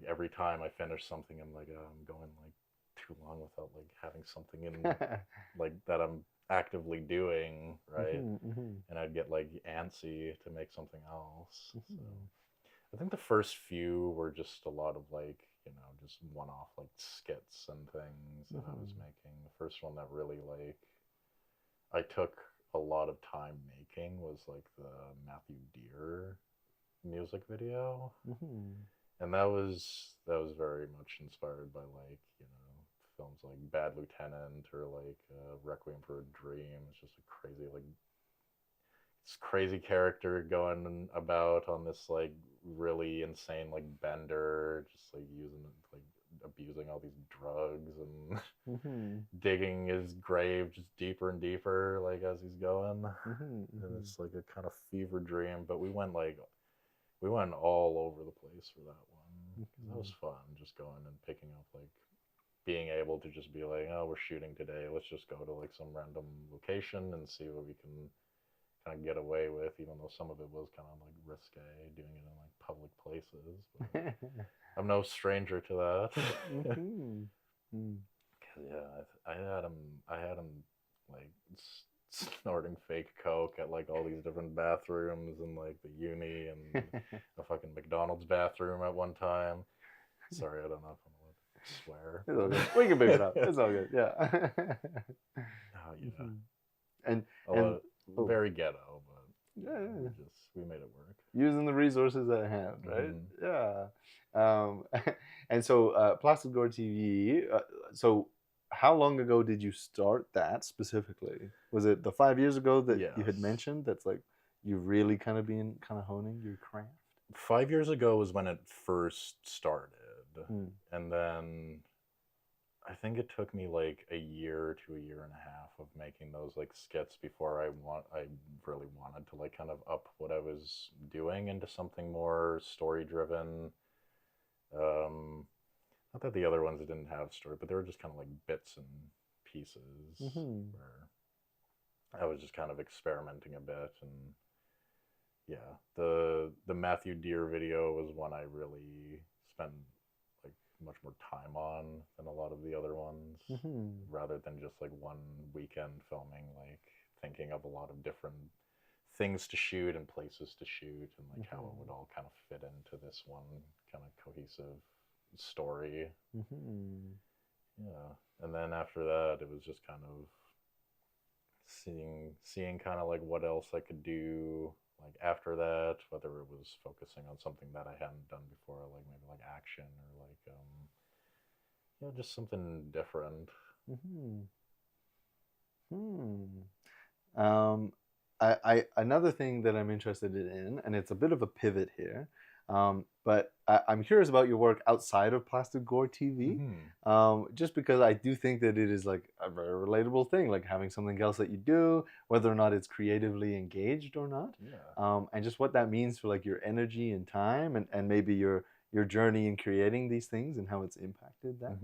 every time I finish something, I'm like, oh, I'm going like too long without like having something in like that I'm actively doing, right? And I'd get like antsy to make something else. So I think the first few were just a lot of like, just one-off like skits and things that I was making. The first one that really like I took a lot of time making was like the Matthew Deere music video. And that was very much inspired by like, films like Bad Lieutenant or like Requiem for a Dream. It's just a crazy character going about on this like really insane like bender, just like abusing all these drugs and digging his grave just deeper and deeper like as he's going. And it's like a kind of fever dream, but we went all over the place for that one. That was fun, just going and picking up like being able to just be like, oh, we're shooting today, let's just go to like some random location and see what we can kind of get away with, even though some of it was kind of like risque, doing it in like public places. But I'm no stranger to that. Yeah, I had him like snorting fake coke at like all these different bathrooms and like the uni and a fucking McDonald's bathroom at one time. Sorry, I don't know if I'm allowed to swear. It's all good. We can pick it up. It's all good. Yeah. Oh yeah. And very ghetto, but yeah. we made it work. Using the resources at hand, right? Yeah. And so Plastic Gore TV. So how long ago did you start that specifically? Was it the 5 years ago that you had mentioned? That's like you really kind of been kind of honing your craft. 5 years ago was when it first started, and then I think it took me like a year to a year and a half of making those like skits before I really wanted to like kind of up what I was doing into something more story driven. Not that the other ones didn't have story, but they were just kind of like bits and pieces where I was just kind of experimenting a bit. And yeah, the Matthew Deere video was one I really spent like much more time on than a lot of the other ones, rather than just like one weekend filming, like thinking of a lot of different things to shoot and places to shoot and like how it would all kind of fit into this one kind of cohesive story. Yeah. And then after that, it was just kind of seeing kind of like what else I could do like after that, whether it was focusing on something that I hadn't done before, like maybe like action or like just something different. I another thing that I'm interested in, and it's a bit of a pivot here, But I'm curious about your work outside of Plastic Gore TV, just because I do think that it is like a very relatable thing, like having something else that you do, whether or not it's creatively engaged or not, and just what that means for like your energy and time, and maybe your journey in creating these things and how it's impacted that.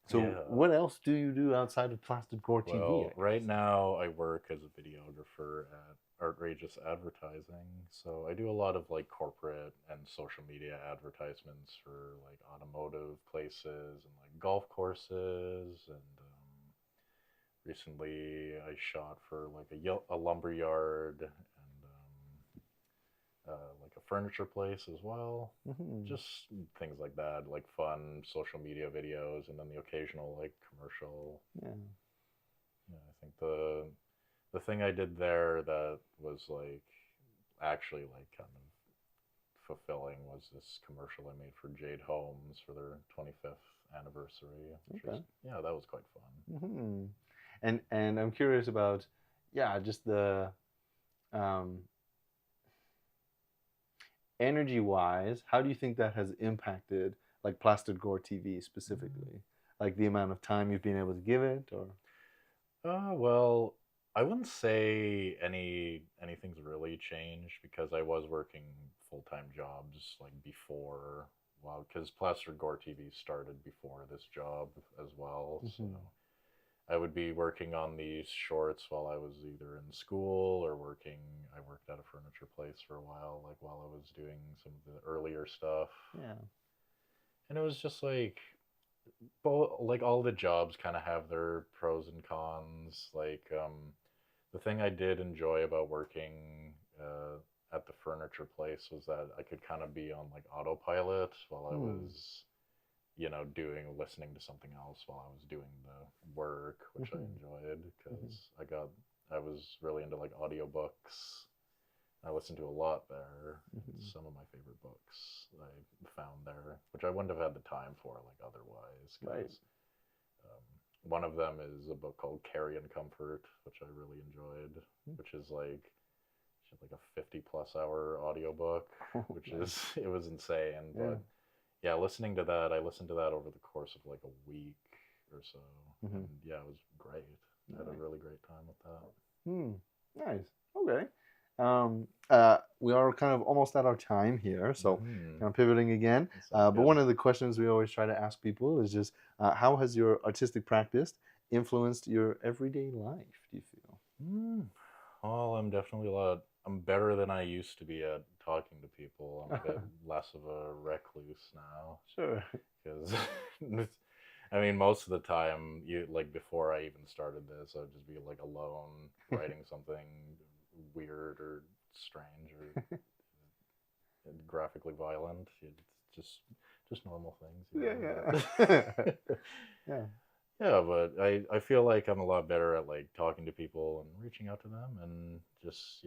So what else do you do outside of Plastic Gore TV? Well, right now I work as a videographer at Outrageous Advertising. So I do a lot of like corporate and social media advertisements for like automotive places and like golf courses. And recently I shot for like a lumber yard and like a furniture place as well. Just things like that, like fun social media videos, and then the occasional like commercial. I think the thing I did there that was like actually like kind of fulfilling was this commercial I made for Jade Homes for their 25th anniversary. That was quite fun. And I'm curious about just the energy wise, how do you think that has impacted like Plastic Gore TV specifically? Like the amount of time you've been able to give it, or? Well, I wouldn't say anything's really changed because I was working full-time jobs like before. Well, because Plastic Gore TV started before this job as well, so I would be working on these shorts while I was either in school or working. I worked at a furniture place for a while, like while I was doing some of the earlier stuff. And it was just like, like all the jobs kind of have their pros and cons. Like the thing I did enjoy about working at the furniture place was that I could kind of be on like autopilot while I was listening to something else while I was doing the work, which I enjoyed because I was really into like audiobooks. I listened to a lot there. Some of my favorite books I found there, which I wouldn't have had the time for like otherwise. One of them is a book called Carry and Comfort, which I really enjoyed, which is like a 50+ hour audiobook, which is it was insane, but I listened to that over the course of like a week or so. And it was great. I had a really great time with that. Nice. Okay. We are kind of almost at our time here, so kind of pivoting again. But one of the questions we always try to ask people is just, how has your artistic practice influenced your everyday life, do you feel? Well, I'm better than I used to be at talking to people. I'm a bit less of a recluse now. Sure. Because, I mean, most of the time, before I even started this, I'd just be like alone writing something weird or strange or graphically violent. It's just normal things. But I feel like I'm a lot better at like talking to people and reaching out to them and just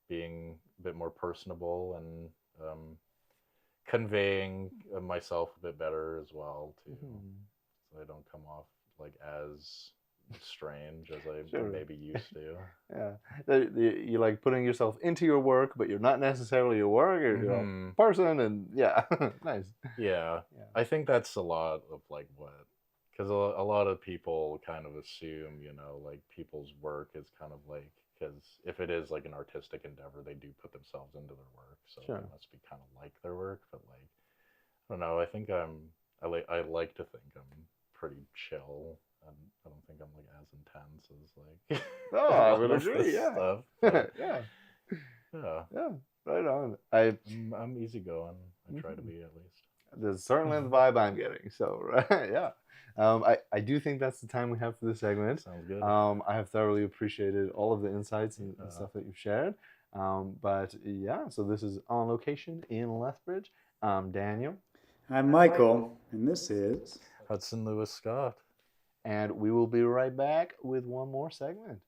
being a bit more personable and conveying myself a bit better as well too, so I don't come off like as strange as I maybe used to. You like putting yourself into your work, but you're not necessarily your work, you're a person, and nice. I think that's a lot of like what, because a lot of people kind of assume, like people's work is kind of like, because if it is like an artistic endeavor, they do put themselves into their work, so it must be kind of like their work. But like, I don't know, I think I like to think I'm pretty chill. I don't think I'm like as intense as like I would agree. Stuff. Right on. I'm easygoing. I try to be, at least. There's certainly the vibe I'm getting. So I do think that's the time we have for this segment. Sounds good. I have thoroughly appreciated all of the insights and stuff that you've shared. But so this is On Location in Lethbridge. I'm Daniel. I'm Michael, and this is Hudson Lewis Scott. And we will be right back with one more segment.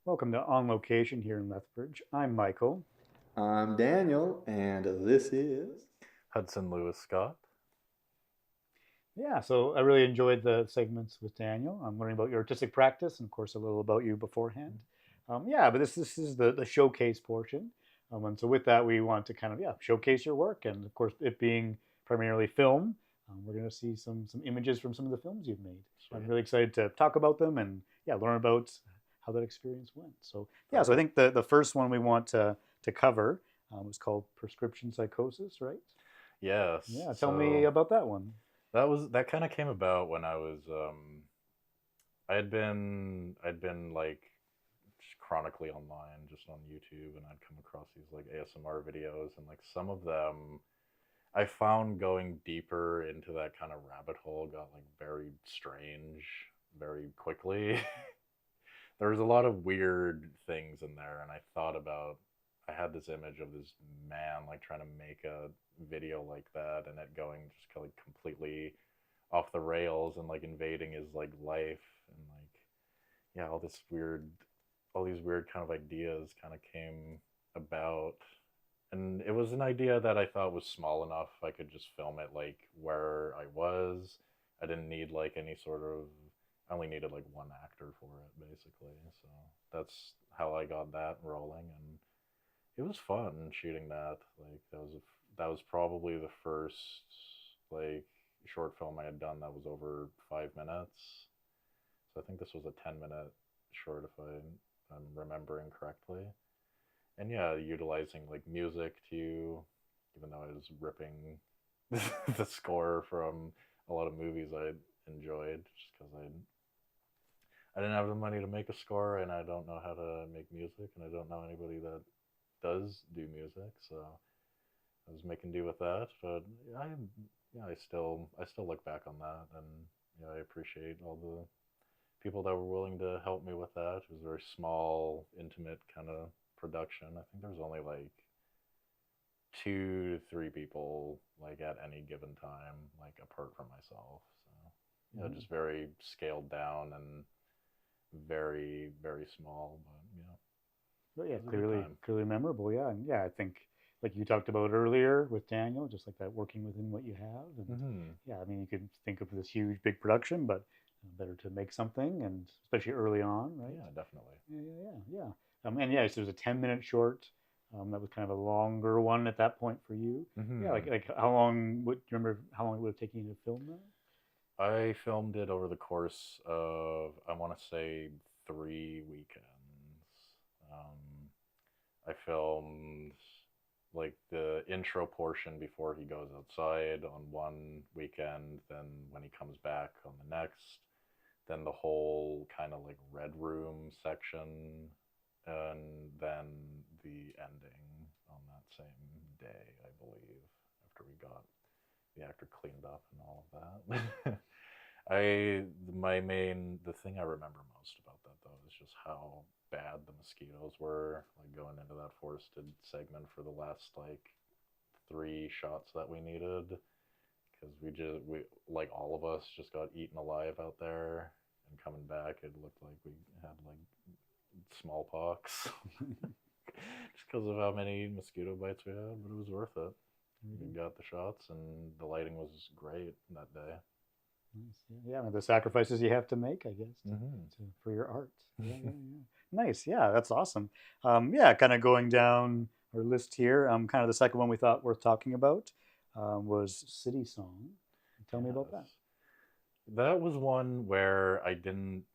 Welcome to On Location here in Lethbridge. I'm Michael. I'm Daniel, and this is Hudson Lewis Scott. Yeah, so I really enjoyed the segments with Daniel. I'm learning about your artistic practice and, of course, a little about you beforehand. Yeah, but this is the showcase portion. And so with that, we want to kind of, showcase your work. And, of course, it being primarily film, we're going to see some images from some of the films you've made. Sweet. I'm really excited to talk about them and, learn about how that experience went. So, yeah, so I think the first one we want to cover was called Prescription Psychosis, right? Yes. Yeah, tell me about that one. That kind of came about when I was I'd been like just chronically online, just on YouTube, and I'd come across these like ASMR videos, and like some of them I found going deeper into that kind of rabbit hole got like very strange very quickly. There was a lot of weird things in there, and I had this image of this man like trying to make a video like that, and it going just kind of like completely off the rails and like invading his like life, and like yeah, all these weird kind of ideas kind of came about. And it was an idea that I thought was small enough I could just film it like where I was. I didn't need like any sort of, I only needed like one actor for it basically. So that's how I got that rolling, and it was fun shooting that. Like that was probably the first like short film I had done that was over 5 minutes. So I think this was a 10-minute short if I'm remembering correctly. And yeah, utilizing like music too, even though I was ripping the score from a lot of movies I enjoyed, just because I didn't have the money to make a score, and I don't know how to make music, and I don't know anybody that does do music, so I was making do with that. But I still look back on that, and I appreciate all the people that were willing to help me with that. It was a very small, intimate kind of production. I think there was only like 2 to 3 people like at any given time, like apart from myself. So just very scaled down and very very small, but But yeah, clearly memorable. Yeah, and yeah, I think like you talked about earlier with Daniel, just like that, working within what you have. And yeah, I mean, you could think of this huge big production, but better to make something, and especially early on, right? Yeah, definitely. Yeah. And yeah, so there's a 10-minute short. That was kind of a longer one at that point for you. Yeah, like how long would you remember how long it would have taken you to film that? I filmed it over the course of, I want to say, 3 weekends. I filmed like the intro portion before he goes outside on one weekend, then when he comes back on the next, then the whole kind of like red room section, and then the ending on that same day, I believe, after we got the actor cleaned up and all of that. The thing I remember most about that though is just how bad the mosquitoes were, like going into that forested segment for the last like 3 shots that we needed, because we like all of us just got eaten alive out there, and coming back it looked like we had like smallpox. Just because of how many mosquito bites we had, but it was worth it. We got the shots, and the lighting was great that day. Nice. Yeah, the sacrifices you have to make, I guess, for your art. Yeah. Nice. Yeah, that's awesome. Yeah, kind of going down our list here. Kind of the second one we thought worth talking about was City Song. Tell me about that. That was one where I didn't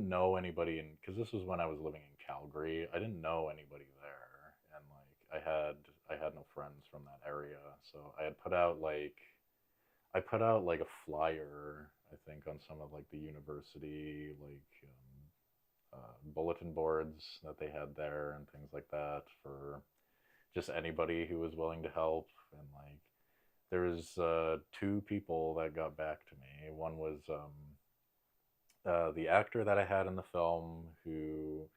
know anybody, because this was when I was living in Calgary. I didn't know anybody there, and like I had no friends from that area, so I put out like a flyer, I think, on some of like the university like bulletin boards that they had there and things like that, for just anybody who was willing to help. And like there was 2 people that got back to me. One was the actor that I had in the film, who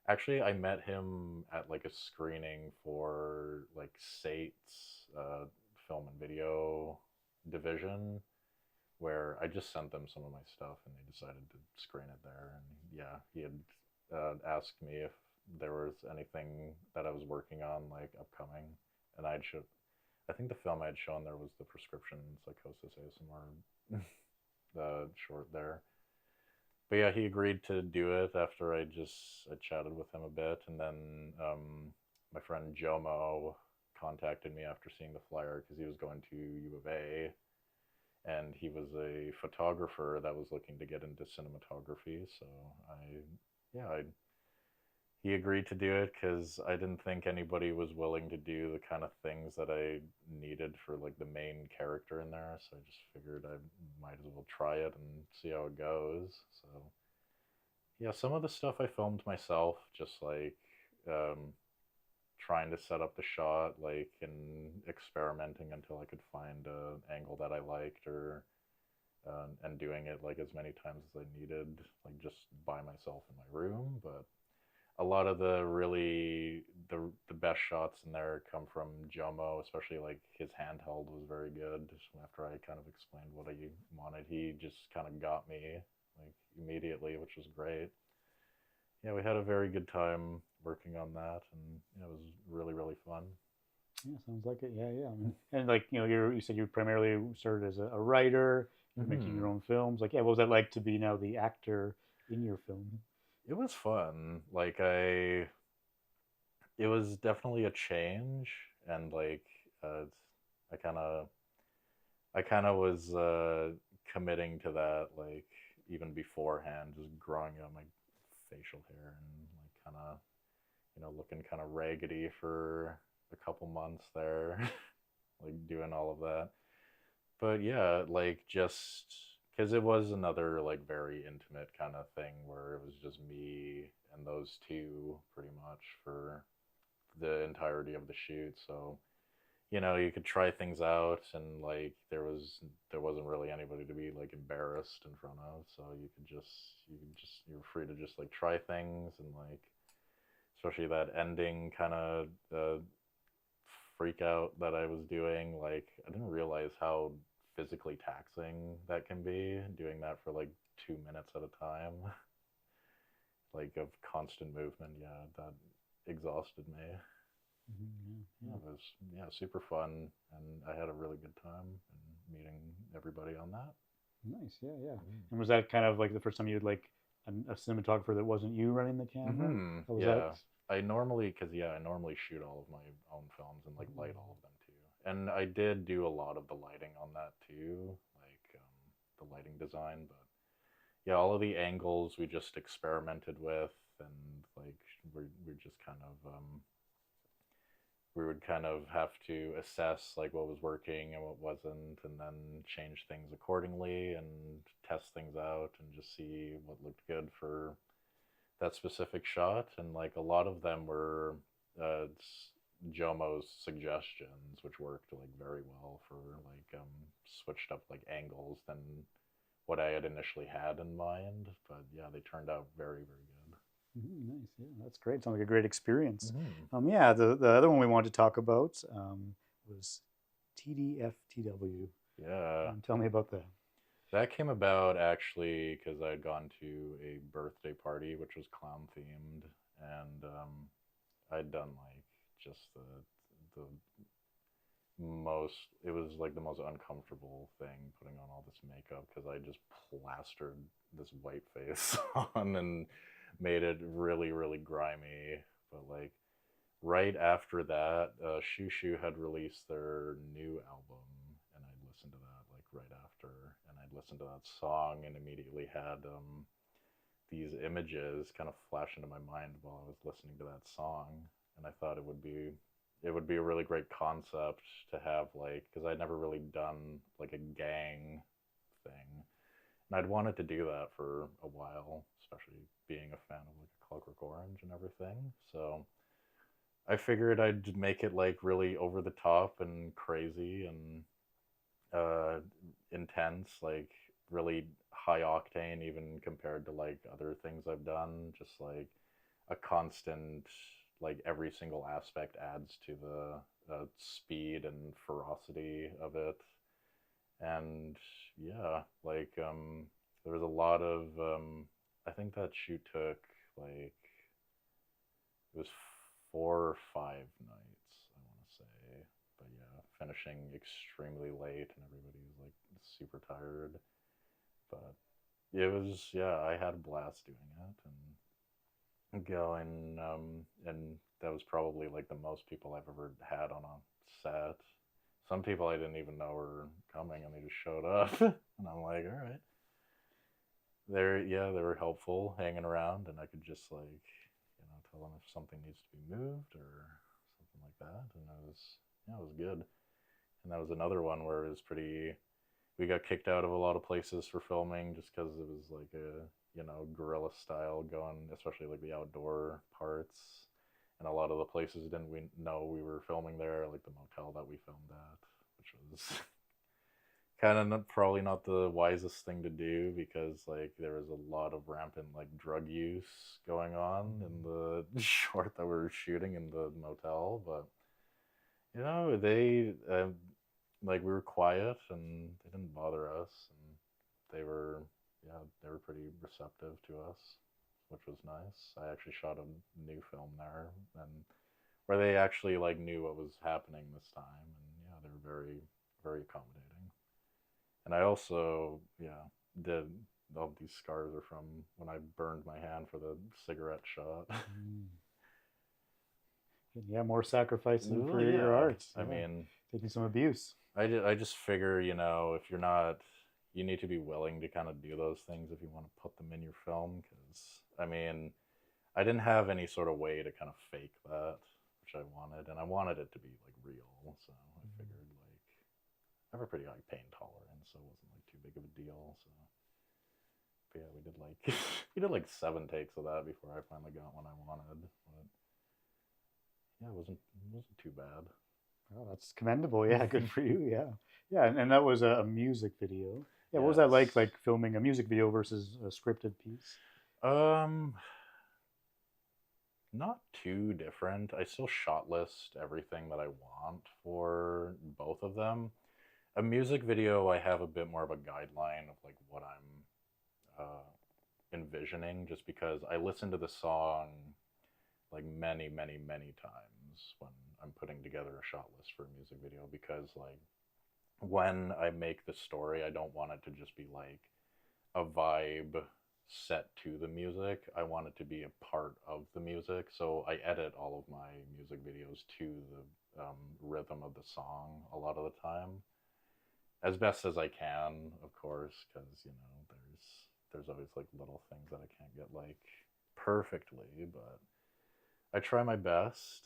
actually I met him at like a screening for like SATE's film and video division, where I just sent them some of my stuff and they decided to screen it there. And yeah, asked me if there was anything that I was working on like upcoming, and I think the film I had shown there was the prescription psychosis ASMR the short there. But yeah, he agreed to do it after I chatted with him a bit, and then my friend Jomo contacted me after seeing the flyer because he was going to U of A, and he was a photographer that was looking to get into cinematography. So I he agreed to do it because I didn't think anybody was willing to do the kind of things that I needed for like the main character in there. So I just figured I might as well try it and see how it goes. So yeah, some of the stuff I filmed myself, just like trying to set up the shot, like, and experimenting until I could find an angle that I liked, or and doing it like as many times as I needed, like just by myself in my room. But a lot of the best shots in there come from Jomo, especially like his handheld was very good. After I kind of explained what I wanted, he just kind of got me like immediately, which was great. Yeah, we had a very good time working on that, and it was really, really fun. Yeah, sounds like it. Yeah, yeah. I mean, and like you said you primarily started as a writer, you're making your own films. Like, yeah, what was that like to be now the actor in your film? It was fun. It was definitely a change, and like I kind of I kind of was committing to that like even beforehand, just growing out my facial hair and like kind of looking kind of raggedy for a couple months there, like doing all of that. But yeah, like just because it was another like very intimate kind of thing where it was just me and those two pretty much for the entirety of the shoot. So you could try things out, and like there wasn't really anybody to be like embarrassed in front of, so you're free to just like try things, and like especially that ending kind of freak out that I was doing. Like I didn't realize how physically taxing that can be, doing that for like 2 minutes at a time, like of constant movement. Yeah, that exhausted me. Mm-hmm, Yeah, it was super fun, and I had a really good time and meeting everybody on that. Nice. Yeah, yeah. Mm. And was that kind of like the first time you had like a cinematographer that wasn't you running the camera? How was Yeah, that? I normally shoot all of my own films and like light all of them too, and I did do a lot of the lighting on that too, like the lighting design. But yeah, all of the angles we just experimented with, and like we're just kind of we would kind of have to assess like what was working and what wasn't, and then change things accordingly and test things out and just see what looked good for that specific shot. And like a lot of them were uh, Jomo's suggestions, which worked like very well for like switched up like angles than what I had initially had in mind. But yeah, they turned out very, very good. Nice. Yeah, that's great. Sounds like a great experience. Mm-hmm. Yeah, the other one we wanted to talk about was TDFTW. Yeah. Tell me about that. That came about actually because I had gone to a birthday party which was clown themed, and I'd done like just the most. It was like the most uncomfortable thing putting on all this makeup because I just plastered this white face on and made it really, really grimy. But like right after that, Shoo Shoo had released their new album, and I'd listened to that like right after, and I'd listened to that song and immediately had these images kind of flash into my mind while I was listening to that song, and I thought it would be a really great concept to have, like, because I'd never really done like a gang thing, and I'd wanted to do that for a while, especially being a fan of like a Clockwork Orange and everything. So I figured I'd make it like really over the top and crazy and intense, like really high octane, even compared to like other things I've done. Just like a constant, like every single aspect adds to the speed and ferocity of it. And yeah, like there was a lot of I think that shoot took like it was 4 or 5 nights, I want to say. But yeah, finishing extremely late and everybody was like super tired. But it was, yeah, I had a blast doing it and going, and that was probably like the most people I've ever had on a set. Some people I didn't even know were coming and they just showed up. And I'm like, all right. They were helpful hanging around, and I could just like, tell them if something needs to be moved or something like that. And it was good. And that was another one where it was pretty. We got kicked out of a lot of places for filming just because it was like a guerrilla style going, especially like the outdoor parts. And a lot of the places didn't we know we were filming there, like the motel that we filmed at, which was kind of probably not the wisest thing to do because like there was a lot of rampant like drug use going on in the short that we were shooting in the motel. But they like we were quiet and they didn't bother us, and they were they were pretty receptive to us, which was nice. I actually shot a new film there, and where they actually like knew what was happening this time, and they were very, very accommodating. And I also did all these scars are from when I burned my hand for the cigarette shot. Yeah, more sacrificing Well, for your art. I mean, taking some abuse. I just figure, if you're not, you need to be willing to kind of do those things if you want to put them in your film. Because, I mean, I didn't have any sort of way to kind of fake that, which I wanted. And I wanted it to be, like, real. So I figured, like, I have a pretty high pain tolerance, so it wasn't, like, too big of a deal. So, but yeah, we did, like, we did, like, 7 takes of that before I finally got what I wanted. But yeah, it wasn't too bad. Oh, that's commendable. Yeah, good for you. Yeah, yeah, and that was a music video. Yeah, what was that Yes. like filming a music video versus a scripted piece? Not too different. I still shot list everything that I want for both of them. A music video, I have a bit more of a guideline of like what I'm envisioning, just because I listen to the song like many, many, many times when I'm putting together a shot list for a music video, because like when I make the story, I don't want it to just be like a vibe set to the music. I want it to be a part of the music. So I edit all of my music videos to the rhythm of the song a lot of the time, as best as I can, of course, because there's always like little things that I can't get like perfectly, but I try my best.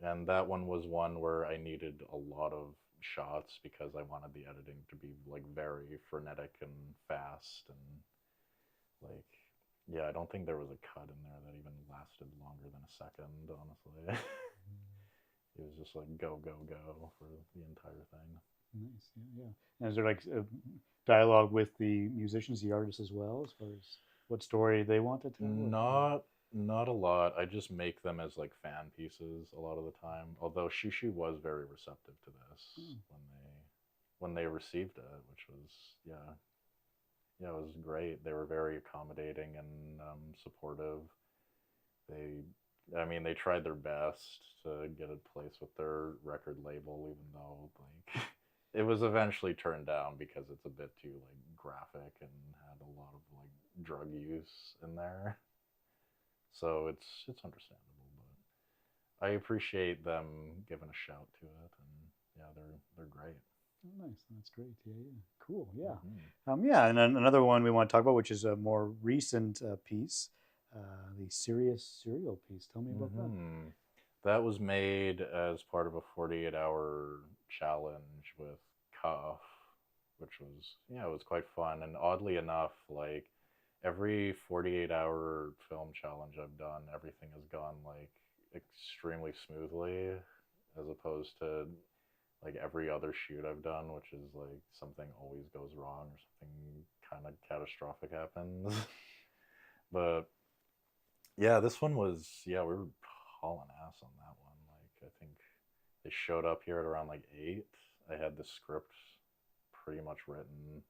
And that one was one where I needed a lot of shots because I wanted the editing to be like very frenetic and fast, and like I don't think there was a cut in there that even lasted longer than a second, honestly. It was just like go go go for the entire thing. Nice. Yeah, yeah. And is there like a dialogue with the musicians, the artists as well, as far as what story they want to tell? Not a lot. I just make them as like fan pieces a lot of the time. Although Shushu was very receptive to this when they received it, which was it was great. They were very accommodating and supportive. They tried their best to get it placed with their record label, even though like it was eventually turned down because it's a bit too like graphic and had a lot of like drug use in there. So it's understandable, but I appreciate them giving a shout to it, and they're great. Oh, nice. That's great. Yeah, yeah. Cool. Yeah. Yeah, and then another one we want to talk about, which is a more recent piece, the Serious Serial piece. Tell me about that. That was made as part of a 48-hour challenge with Cuff, which was it was quite fun. And oddly enough, like every 48-hour film challenge I've done, everything has gone like extremely smoothly, as opposed to like every other shoot I've done, which is like something always goes wrong or something kind of catastrophic happens. But yeah, this one was we were hauling ass on that one. Like I think they showed up here at around like 8. I had the script pretty much written,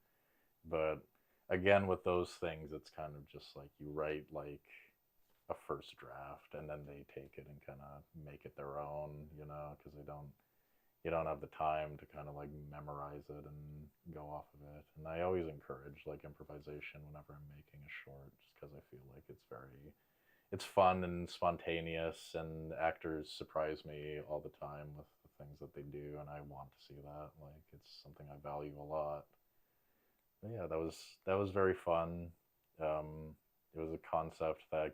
but again with those things, it's kind of just like you write like a first draft, and then they take it and kind of make it their own, you know, because you don't have the time to kind of like memorize it and go off of it. And I always encourage like improvisation whenever I'm making a short, just because I feel like it's fun and spontaneous, and actors surprise me all the time with the things that they do, and I want to see that. Like, it's something I value a lot. But yeah, that was very fun. It was a concept that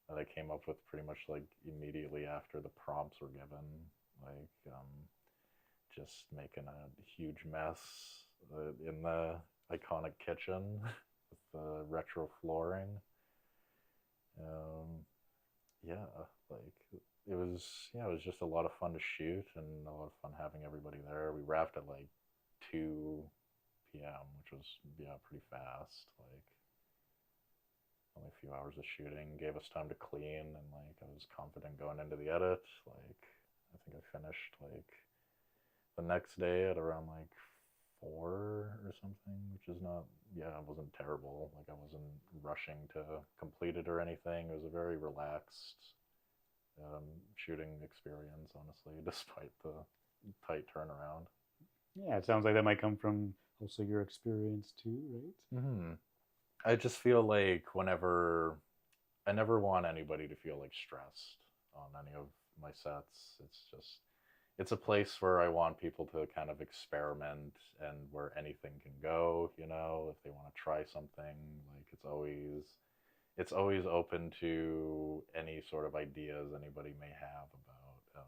I came up with pretty much like immediately after the prompts were given. Like, just making a huge mess in the iconic kitchen with the retro flooring. Yeah, like it was just a lot of fun to shoot, and a lot of fun having everybody there. We wrapped at like 2 p.m., which was pretty fast. Like, only a few hours of shooting gave us time to clean, and like I was confident going into the edit. Like, I think I finished like the next day at around like 4 or something, which is not, it wasn't terrible. Like, I wasn't rushing to complete it or anything. It was a very relaxed shooting experience, honestly, despite the tight turnaround. Yeah, it sounds like that might come from also your experience too, right? Mm-hmm. I just feel like I never want anybody to feel like stressed on any of my sets. It's a place where I want people to kind of experiment, and where anything can go, you know, if they want to try something. Like, it's always open to any sort of ideas anybody may have about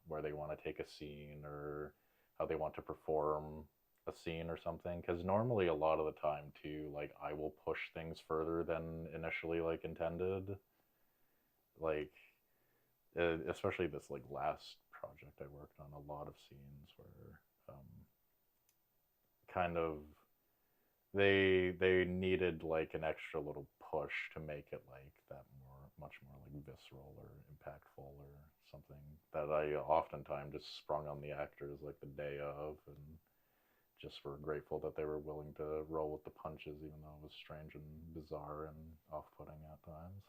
where they want to take a scene, or how they want to perform a scene or something. Because normally a lot of the time too, like, I will push things further than initially like intended. Like, especially this like last project I worked on, a lot of scenes where kind of they needed like an extra little push to make it like that much more like visceral or impactful, or something that I oftentimes just sprung on the actors like the day of, and just were grateful that they were willing to roll with the punches, even though it was strange and bizarre and off-putting at times.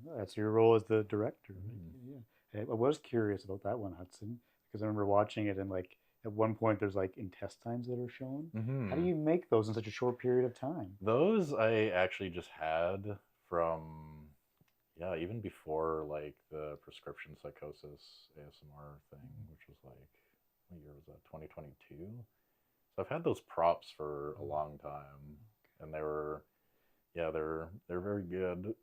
Yeah, that's your role as the director, right? Yeah. I was curious about that one, Hudson, because I remember watching it, and like at one point there's like intestines that are shown. Mm-hmm. How do you make those in such a short period of time? Those I actually just had from, even before like the prescription psychosis ASMR thing, which was like, what year was that? 2022. So I've had those props for a long time, and they're very good.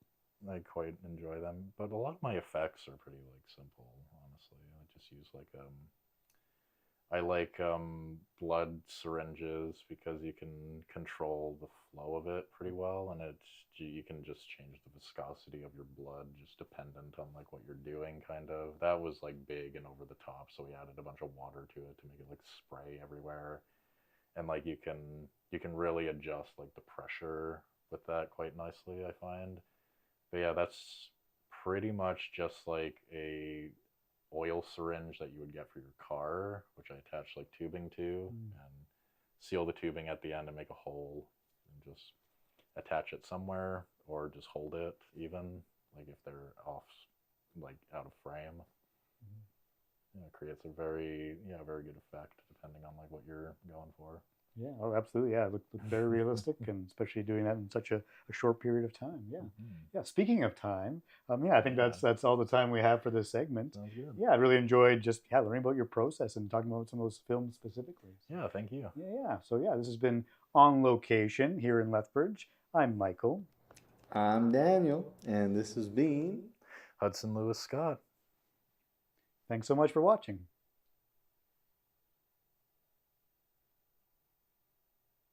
I quite enjoy them, but a lot of my effects are pretty like simple, honestly. I just use like I like blood syringes, because you can control the flow of it pretty well, and you can just change the viscosity of your blood just dependent on like what you're doing, kind of. That was like big and over the top, so we added a bunch of water to it to make it like spray everywhere. And like you can really adjust like the pressure with that quite nicely, I find. But yeah, that's pretty much just like a oil syringe that you would get for your car, which I attach like tubing to, and seal the tubing at the end and make a hole, and just attach it somewhere, or just hold it, even like if they're off, like out of frame. It creates a very good effect depending on like what you're going for. Yeah, oh, absolutely. Yeah, it looked very realistic, and especially doing that in such a short period of time. Yeah, yeah. Speaking of time, I think that's all the time we have for this segment. Sounds good. Yeah, I really enjoyed just learning about your process and talking about some of those films specifically. Yeah, thank you. Yeah. So this has been On Location here in Lethbridge. I'm Michael. I'm Daniel, and this has been Hudson Lewis Scott. Thanks so much for watching.